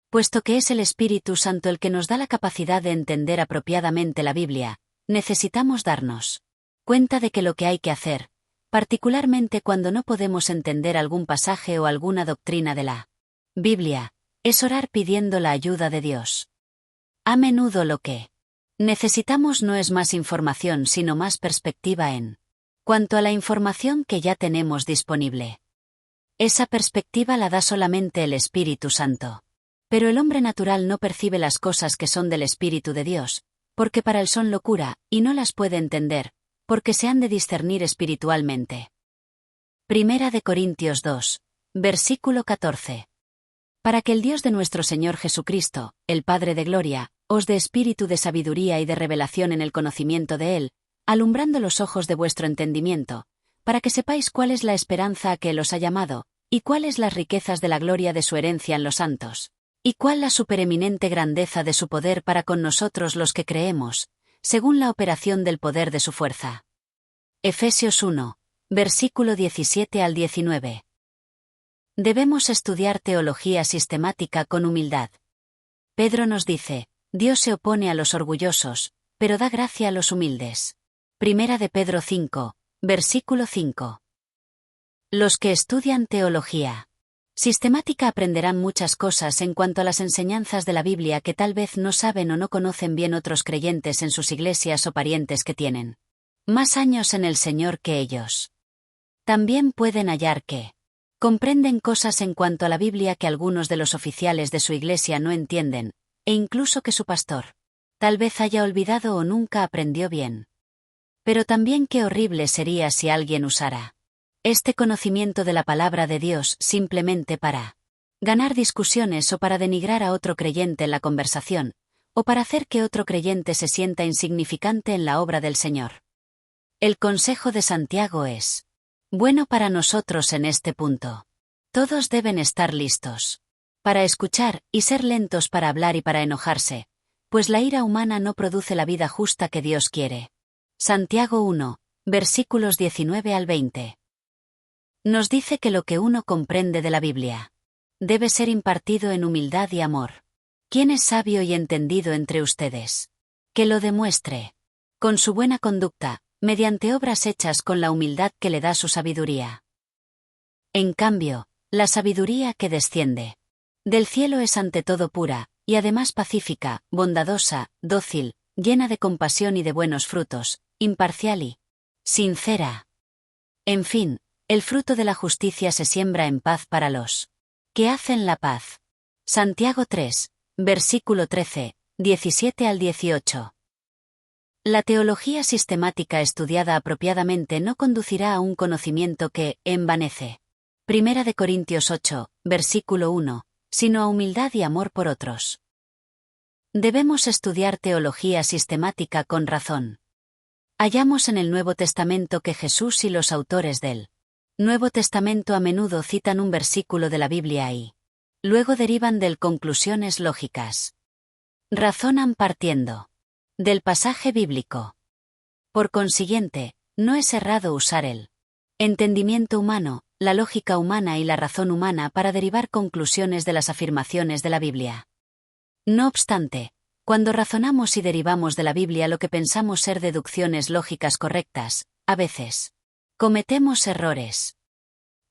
Puesto que es el Espíritu Santo el que nos da la capacidad de entender apropiadamente la Biblia, necesitamos darnos cuenta de que lo que hay que hacer, particularmente cuando no podemos entender algún pasaje o alguna doctrina de la Biblia, es orar pidiendo la ayuda de Dios. A menudo lo que necesitamos no es más información sino más perspectiva en cuanto a la información que ya tenemos disponible. Esa perspectiva la da solamente el Espíritu Santo. Pero el hombre natural no percibe las cosas que son del Espíritu de Dios, porque para él son locura, y no las puede entender, porque se han de discernir espiritualmente. Primera de Corintios 2, versículo 14. Para que el Dios de nuestro Señor Jesucristo, el Padre de gloria, os dé espíritu de sabiduría y de revelación en el conocimiento de Él, alumbrando los ojos de vuestro entendimiento, para que sepáis cuál es la esperanza a que Él os ha llamado, y cuáles las riquezas de la gloria de su herencia en los santos, y cuál la supereminente grandeza de su poder para con nosotros los que creemos, según la operación del poder de su fuerza. Efesios 1, versículo 17 al 19. Debemos estudiar teología sistemática con humildad. Pedro nos dice, Dios se opone a los orgullosos, pero da gracia a los humildes. Primera de Pedro 5, versículo 5. Los que estudian teología sistemática aprenderán muchas cosas en cuanto a las enseñanzas de la Biblia que tal vez no saben o no conocen bien otros creyentes en sus iglesias o parientes que tienen más años en el Señor que ellos. También pueden hallar que comprenden cosas en cuanto a la Biblia que algunos de los oficiales de su iglesia no entienden, e incluso que su pastor tal vez haya olvidado o nunca aprendió bien. Pero también qué horrible sería si alguien usara este conocimiento de la palabra de Dios simplemente para ganar discusiones o para denigrar a otro creyente en la conversación, o para hacer que otro creyente se sienta insignificante en la obra del Señor. El consejo de Santiago es bueno para nosotros en este punto. Todos deben estar listos para escuchar y ser lentos para hablar y para enojarse, pues la ira humana no produce la vida justa que Dios quiere. Santiago 1, versículos 19 al 20. Nos dice que lo que uno comprende de la Biblia debe ser impartido en humildad y amor. ¿Quién es sabio y entendido entre ustedes? Que lo demuestre con su buena conducta, mediante obras hechas con la humildad que le da su sabiduría. En cambio, la sabiduría que desciende del cielo es ante todo pura, y además pacífica, bondadosa, dócil, llena de compasión y de buenos frutos, imparcial y sincera. En fin, el fruto de la justicia se siembra en paz para los que hacen la paz. Santiago 3, versículo 13, 17 al 18. La teología sistemática estudiada apropiadamente no conducirá a un conocimiento que envanece. Primera de Corintios 8, versículo 1, sino a humildad y amor por otros. Debemos estudiar teología sistemática con razón. Hallamos en el Nuevo Testamento que Jesús y los autores del Nuevo Testamento a menudo citan un versículo de la Biblia y luego derivan de él conclusiones lógicas. Razonan partiendo del pasaje bíblico. Por consiguiente, no es errado usar el entendimiento humano, la lógica humana y la razón humana para derivar conclusiones de las afirmaciones de la Biblia. No obstante, cuando razonamos y derivamos de la Biblia lo que pensamos ser deducciones lógicas correctas, a veces cometemos errores.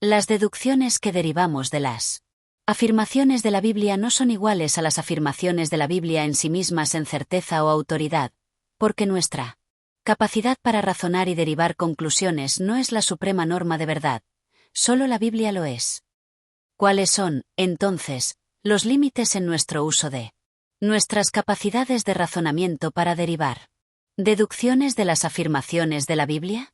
Las deducciones que derivamos de las afirmaciones de la Biblia no son iguales a las afirmaciones de la Biblia en sí mismas en certeza o autoridad, porque nuestra capacidad para razonar y derivar conclusiones no es la suprema norma de verdad, solo la Biblia lo es. ¿Cuáles son, entonces, los límites en nuestro uso de nuestras capacidades de razonamiento para derivar deducciones de las afirmaciones de la Biblia?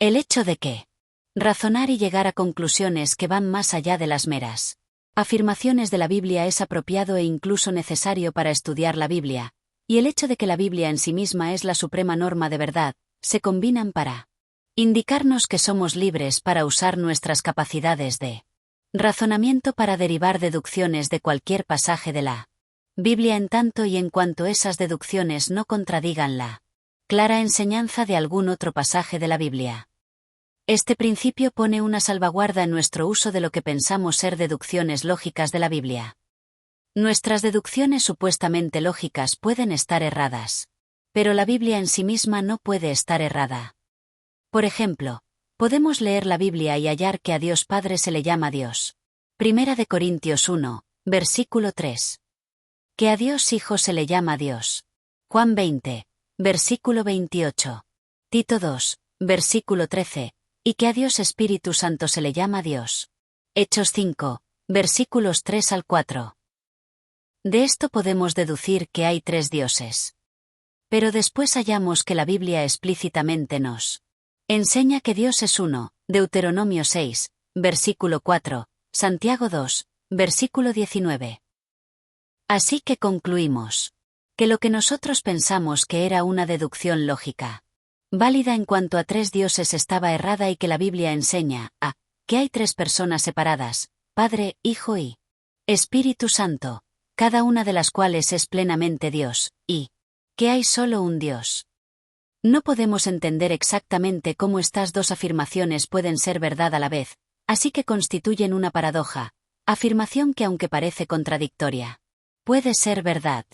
El hecho de que razonar y llegar a conclusiones que van más allá de las meras afirmaciones de la Biblia es apropiado e incluso necesario para estudiar la Biblia, y el hecho de que la Biblia en sí misma es la suprema norma de verdad, se combinan para indicarnos que somos libres para usar nuestras capacidades de razonamiento para derivar deducciones de cualquier pasaje de la Biblia en tanto y en cuanto esas deducciones no contradigan la clara enseñanza de algún otro pasaje de la Biblia. Este principio pone una salvaguarda en nuestro uso de lo que pensamos ser deducciones lógicas de la Biblia. Nuestras deducciones supuestamente lógicas pueden estar erradas, pero la Biblia en sí misma no puede estar errada. Por ejemplo, podemos leer la Biblia y hallar que a Dios Padre se le llama Dios. 1 Corintios 1, versículo 3. Que a Dios Hijo se le llama Dios. Juan 20, versículo 28. Tito 2, versículo 13. Y que a Dios Espíritu Santo se le llama Dios. Hechos 5, versículos 3 al 4. De esto podemos deducir que hay 3 dioses. Pero después hallamos que la Biblia explícitamente nos enseña que Dios es uno, Deuteronomio 6, versículo 4, Santiago 2, versículo 19. Así que concluimos que lo que nosotros pensamos que era una deducción lógica, válida en cuanto a 3 dioses, estaba errada y que la Biblia enseña que hay 3 personas separadas, Padre, Hijo y Espíritu Santo, cada una de las cuales es plenamente Dios, y que hay solo un Dios. No podemos entender exactamente cómo estas 2 afirmaciones pueden ser verdad a la vez, así que constituyen una paradoja, afirmación que aunque parece contradictoria, puede ser verdad.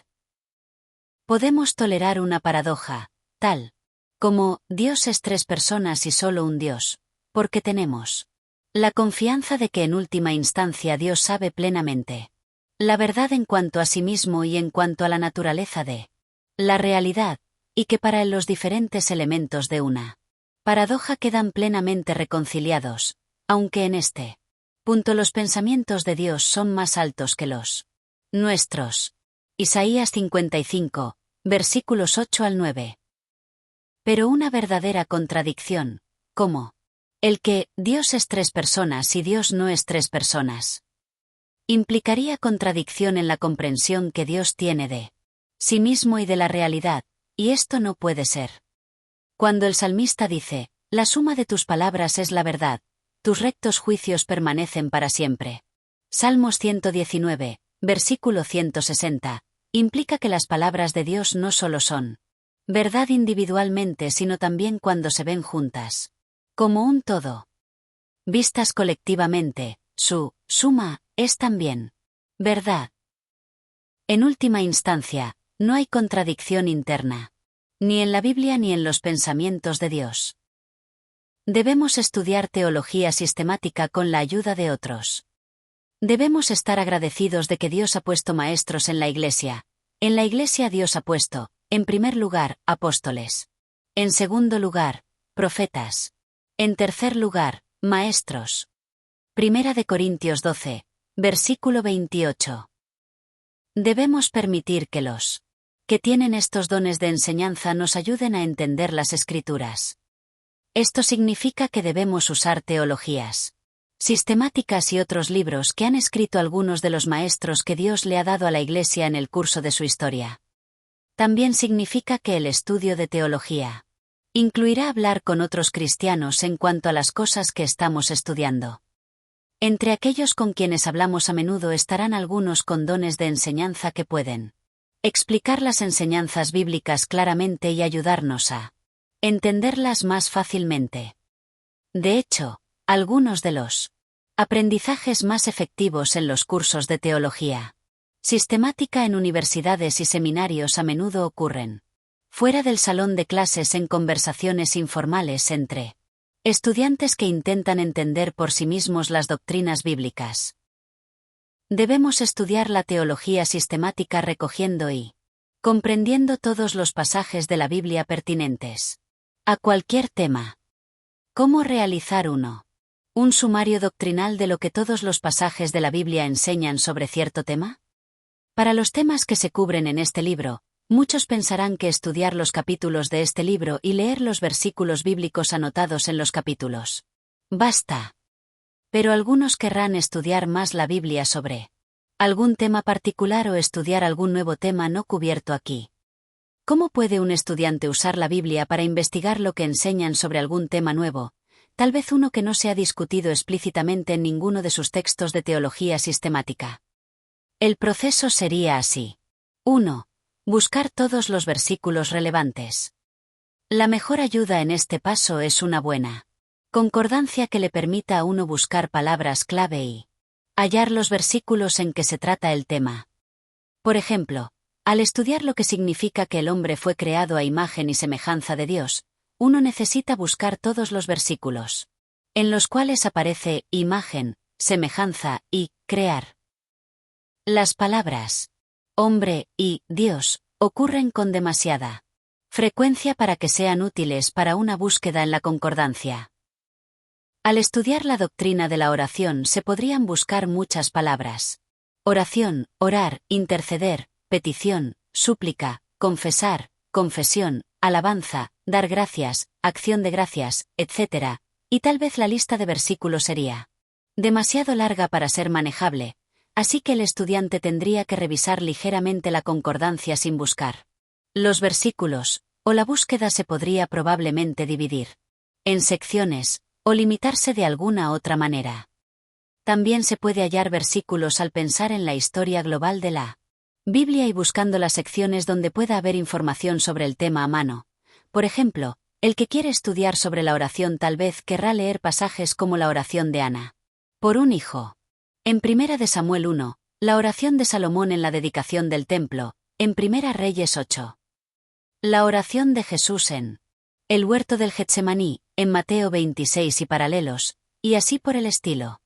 Podemos tolerar una paradoja, tal como Dios es 3 personas y solo un Dios, porque tenemos la confianza de que en última instancia Dios sabe plenamente la verdad en cuanto a sí mismo y en cuanto a la naturaleza de la realidad, y que para él los diferentes elementos de una paradoja quedan plenamente reconciliados, aunque en este punto los pensamientos de Dios son más altos que los nuestros. Isaías 55, versículos 8 al 9. Pero una verdadera contradicción, como el que Dios es 3 personas y Dios no es 3 personas, implicaría contradicción en la comprensión que Dios tiene de sí mismo y de la realidad, y esto no puede ser. Cuando el salmista dice, la suma de tus palabras es la verdad, tus rectos juicios permanecen para siempre. Salmos 119, versículo 160, implica que las palabras de Dios no solo son verdad individualmente sino también cuando se ven juntas, como un todo. Vistas colectivamente, su suma es también verdad. En última instancia, no hay contradicción interna, ni en la Biblia ni en los pensamientos de Dios. Debemos estudiar teología sistemática con la ayuda de otros. Debemos estar agradecidos de que Dios ha puesto maestros en la Iglesia. En la Iglesia Dios ha puesto, en primer lugar, apóstoles. En segundo lugar, profetas. En tercer lugar, maestros. 1 Corintios 12, versículo 28. Debemos permitir que los que tienen estos dones de enseñanza nos ayuden a entender las Escrituras. Esto significa que debemos usar teologías sistemáticas y otros libros que han escrito algunos de los maestros que Dios le ha dado a la Iglesia en el curso de su historia. También significa que el estudio de teología incluirá hablar con otros cristianos en cuanto a las cosas que estamos estudiando. Entre aquellos con quienes hablamos a menudo estarán algunos con dones de enseñanza que pueden explicar las enseñanzas bíblicas claramente y ayudarnos a entenderlas más fácilmente. De hecho, algunos de los aprendizajes más efectivos en los cursos de teología sistemática en universidades y seminarios a menudo ocurren fuera del salón de clases en conversaciones informales entre estudiantes que intentan entender por sí mismos las doctrinas bíblicas. Debemos estudiar la teología sistemática recogiendo y comprendiendo todos los pasajes de la Biblia pertinentes a cualquier tema. ¿Cómo realizar un sumario doctrinal de lo que todos los pasajes de la Biblia enseñan sobre cierto tema? Para los temas que se cubren en este libro, muchos pensarán que estudiar los capítulos de este libro y leer los versículos bíblicos anotados en los capítulos basta. Pero algunos querrán estudiar más la Biblia sobre algún tema particular o estudiar algún nuevo tema no cubierto aquí. ¿Cómo puede un estudiante usar la Biblia para investigar lo que enseñan sobre algún tema nuevo, tal vez uno que no se ha discutido explícitamente en ninguno de sus textos de teología sistemática? El proceso sería así. 1. Buscar todos los versículos relevantes. La mejor ayuda en este paso es una buena concordancia que le permita a uno buscar palabras clave y hallar los versículos en que se trata el tema. Por ejemplo, al estudiar lo que significa que el hombre fue creado a imagen y semejanza de Dios, uno necesita buscar todos los versículos en los cuales aparece imagen, semejanza y crear. Las palabras hombre y Dios ocurren con demasiada frecuencia para que sean útiles para una búsqueda en la concordancia. Al estudiar la doctrina de la oración se podrían buscar muchas palabras. Oración, orar, interceder, petición, súplica, confesar, confesión, alabanza, dar gracias, acción de gracias, etc., y tal vez la lista de versículos sería demasiado larga para ser manejable, así que el estudiante tendría que revisar ligeramente la concordancia sin buscar los versículos, o la búsqueda se podría probablemente dividir en secciones, o limitarse de alguna otra manera. También se puede hallar versículos al pensar en la historia global de la Biblia y buscando las secciones donde pueda haber información sobre el tema a mano. Por ejemplo, el que quiere estudiar sobre la oración tal vez querrá leer pasajes como la oración de Ana por un hijo. En 1 de Samuel 1, la oración de Salomón en la dedicación del templo, en 1 Reyes 8. La oración de Jesús en el huerto del Getsemaní, en Mateo 26 y paralelos, y así por el estilo.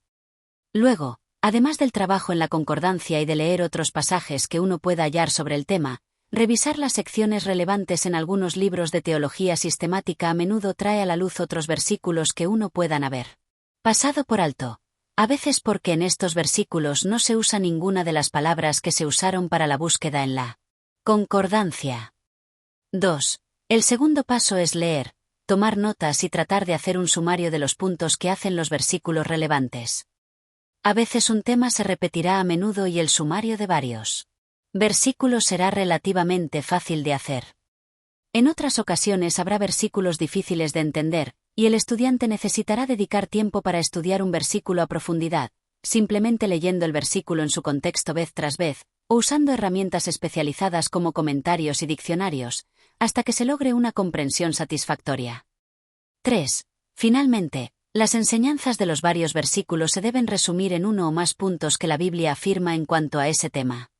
Luego, además del trabajo en la concordancia y de leer otros pasajes que uno pueda hallar sobre el tema, revisar las secciones relevantes en algunos libros de teología sistemática a menudo trae a la luz otros versículos que uno puedan haber pasado por alto, a veces porque en estos versículos no se usa ninguna de las palabras que se usaron para la búsqueda en la concordancia. 2. El segundo paso es leer, tomar notas y tratar de hacer un sumario de los puntos que hacen los versículos relevantes. A veces un tema se repetirá a menudo y el sumario de varios versículos será relativamente fácil de hacer. En otras ocasiones habrá versículos difíciles de entender, y el estudiante necesitará dedicar tiempo para estudiar un versículo a profundidad, simplemente leyendo el versículo en su contexto vez tras vez, o usando herramientas especializadas como comentarios y diccionarios, hasta que se logre una comprensión satisfactoria. 3. Finalmente, las enseñanzas de los varios versículos se deben resumir en uno o más puntos que la Biblia afirma en cuanto a ese tema.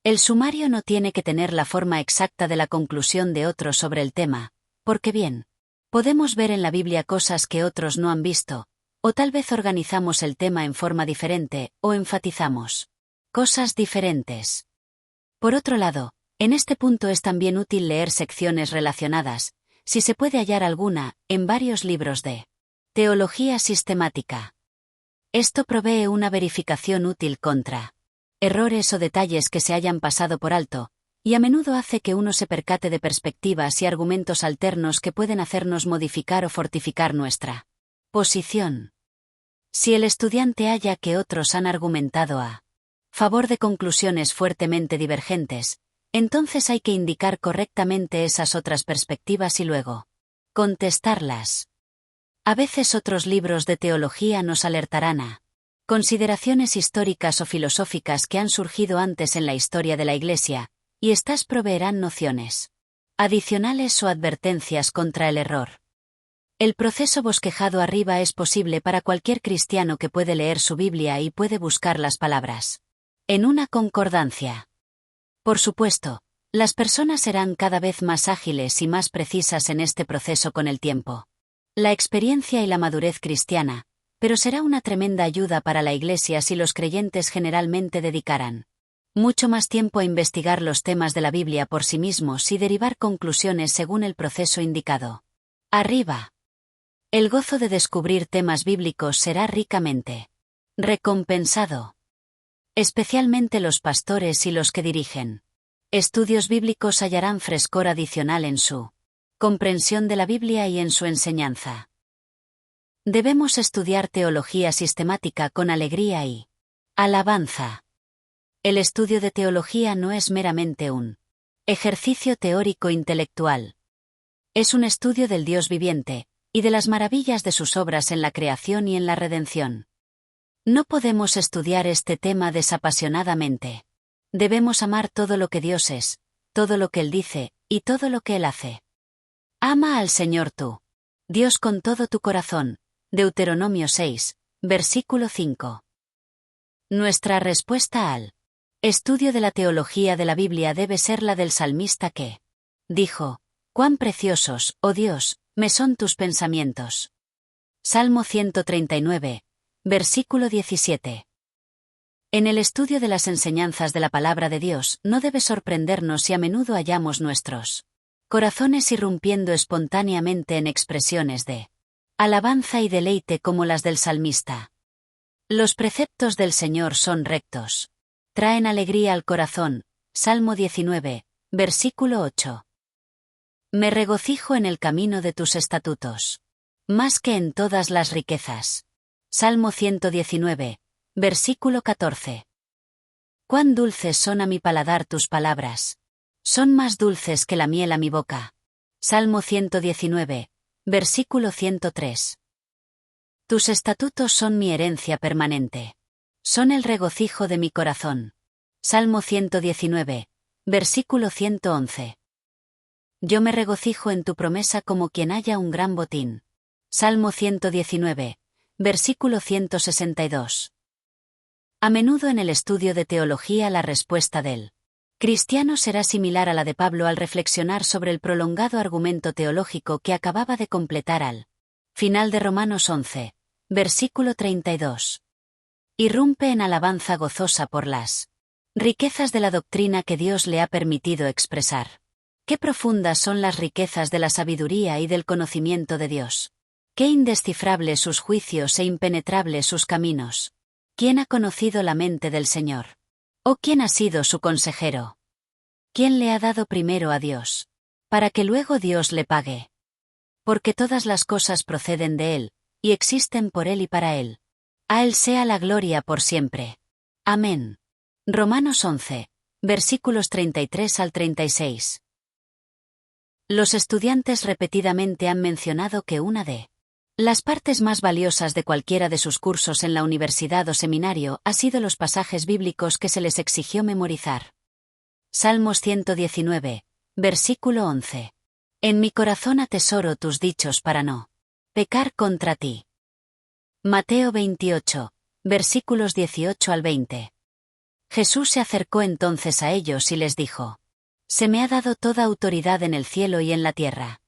El sumario no tiene que tener la forma exacta de la conclusión de otros sobre el tema, porque bien, podemos ver en la Biblia cosas que otros no han visto, o tal vez organizamos el tema en forma diferente, o enfatizamos cosas diferentes. Por otro lado, en este punto es también útil leer secciones relacionadas, si se puede hallar alguna, en varios libros de teología sistemática. Esto provee una verificación útil contra errores o detalles que se hayan pasado por alto, y a menudo hace que uno se percate de perspectivas y argumentos alternos que pueden hacernos modificar o fortificar nuestra posición. Si el estudiante halla que otros han argumentado a favor de conclusiones fuertemente divergentes, entonces hay que indicar correctamente esas otras perspectivas y luego contestarlas. A veces otros libros de teología nos alertarán a consideraciones históricas o filosóficas que han surgido antes en la historia de la Iglesia, y éstas proveerán nociones adicionales o advertencias contra el error. El proceso bosquejado arriba es posible para cualquier cristiano que puede leer su Biblia y puede buscar las palabras en una concordancia. Por supuesto, las personas serán cada vez más ágiles y más precisas en este proceso con el tiempo. La experiencia y la madurez cristiana, pero será una tremenda ayuda para la Iglesia si los creyentes generalmente dedicaran mucho más tiempo a investigar los temas de la Biblia por sí mismos y derivar conclusiones según el proceso indicado. Arriba. El gozo de descubrir temas bíblicos será ricamente recompensado. Especialmente los pastores y los que dirigen estudios bíblicos hallarán frescor adicional en su comprensión de la Biblia y en su enseñanza. Debemos estudiar teología sistemática con alegría y alabanza. El estudio de teología no es meramente un Ejercicio teórico intelectual. Es un estudio del Dios viviente, y de las maravillas de sus obras en la creación y en la redención. No podemos estudiar este tema desapasionadamente. Debemos amar todo lo que Dios es, todo lo que Él dice, y todo lo que Él hace. Ama al Señor tú, Dios, con todo tu corazón. Deuteronomio 6, versículo 5. Nuestra respuesta al estudio de la teología de la Biblia debe ser la del salmista que dijo: «Cuán preciosos, oh Dios, me son tus pensamientos». Salmo 139, versículo 17. En el estudio de las enseñanzas de la palabra de Dios no debe sorprendernos si a menudo hallamos nuestros corazones irrumpiendo espontáneamente en expresiones de alabanza y deleite como las del salmista. Los preceptos del Señor son rectos. Traen alegría al corazón. Salmo 19, versículo 8. Me regocijo en el camino de tus estatutos, más que en todas las riquezas. Salmo 119, versículo 14. Cuán dulces son a mi paladar tus palabras. Son más dulces que la miel a mi boca. Salmo 119, versículo 103. Tus estatutos son mi herencia permanente. Son el regocijo de mi corazón. Salmo 119, versículo 111. Yo me regocijo en tu promesa como quien halla un gran botín. Salmo 119, versículo 162. A menudo en el estudio de teología la respuesta del cristiano será similar a la de Pablo al reflexionar sobre el prolongado argumento teológico que acababa de completar al final de Romanos 11, versículo 32. Irrumpe en alabanza gozosa por las riquezas de la doctrina que Dios le ha permitido expresar. Qué profundas son las riquezas de la sabiduría y del conocimiento de Dios. Qué indescifrables sus juicios e impenetrables sus caminos. ¿Quién ha conocido la mente del Señor? ¿O quién ha sido su consejero? ¿Quién le ha dado primero a Dios, para que luego Dios le pague? Porque todas las cosas proceden de Él, y existen por Él y para Él. A Él sea la gloria por siempre. Amén. Romanos 11, versículos 33 al 36. Los estudiantes repetidamente han mencionado que una de las partes más valiosas de cualquiera de sus cursos en la universidad o seminario ha sido los pasajes bíblicos que se les exigió memorizar. Salmos 119, versículo 11. En mi corazón atesoro tus dichos para no pecar contra ti. Mateo 28, versículos 18 al 20. Jesús se acercó entonces a ellos y les dijo: Se me ha dado toda autoridad en el cielo y en la tierra.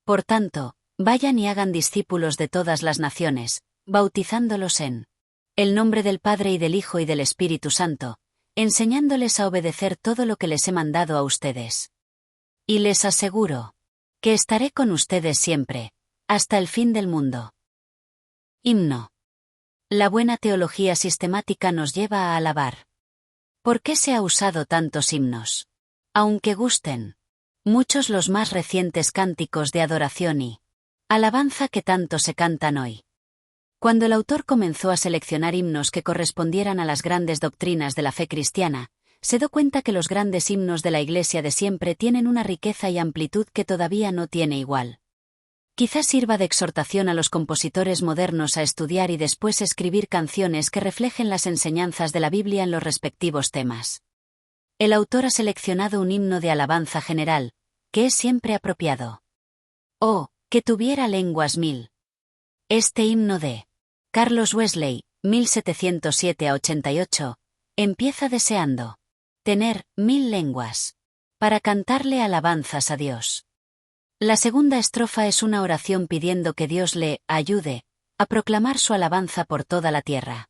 Por tanto, vayan y hagan discípulos de todas las naciones, bautizándolos en el nombre del Padre y del Hijo y del Espíritu Santo, enseñándoles a obedecer todo lo que les he mandado a ustedes. Y les aseguro que estaré con ustedes siempre, hasta el fin del mundo. Himno. La buena teología sistemática nos lleva a alabar. ¿Por qué se ha usado tantos himnos? Aunque gusten muchos los más recientes cánticos de adoración y alabanza que tanto se cantan hoy. Cuando el autor comenzó a seleccionar himnos que correspondieran a las grandes doctrinas de la fe cristiana, se dio cuenta que los grandes himnos de la Iglesia de siempre tienen una riqueza y amplitud que todavía no tiene igual. Quizás sirva de exhortación a los compositores modernos a estudiar y después escribir canciones que reflejen las enseñanzas de la Biblia en los respectivos temas. El autor ha seleccionado un himno de alabanza general, que es siempre apropiado. Oh, que tuviera lenguas mil. Este himno de Carlos Wesley, 1707 a 88, empieza deseando tener 1000 lenguas para cantarle alabanzas a Dios. La segunda estrofa es una oración pidiendo que Dios le ayude a proclamar su alabanza por toda la tierra.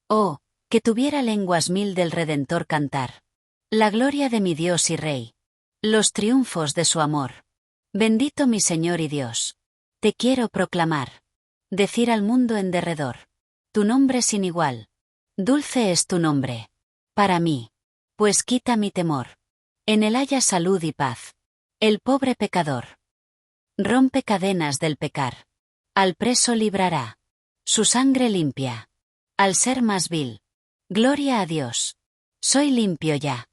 Oh, que tuviera lenguas 1000 del Redentor cantar la gloria de mi Dios y Rey, los triunfos de su amor. Bendito mi Señor y Dios. Te quiero proclamar, decir al mundo en derredor, tu nombre sin igual. Dulce es tu nombre para mí, pues quita mi temor. En él haya salud y paz. El pobre pecador rompe cadenas del pecar. Al preso librará. Su sangre limpia. Al ser más vil. Gloria a Dios. Soy limpio ya.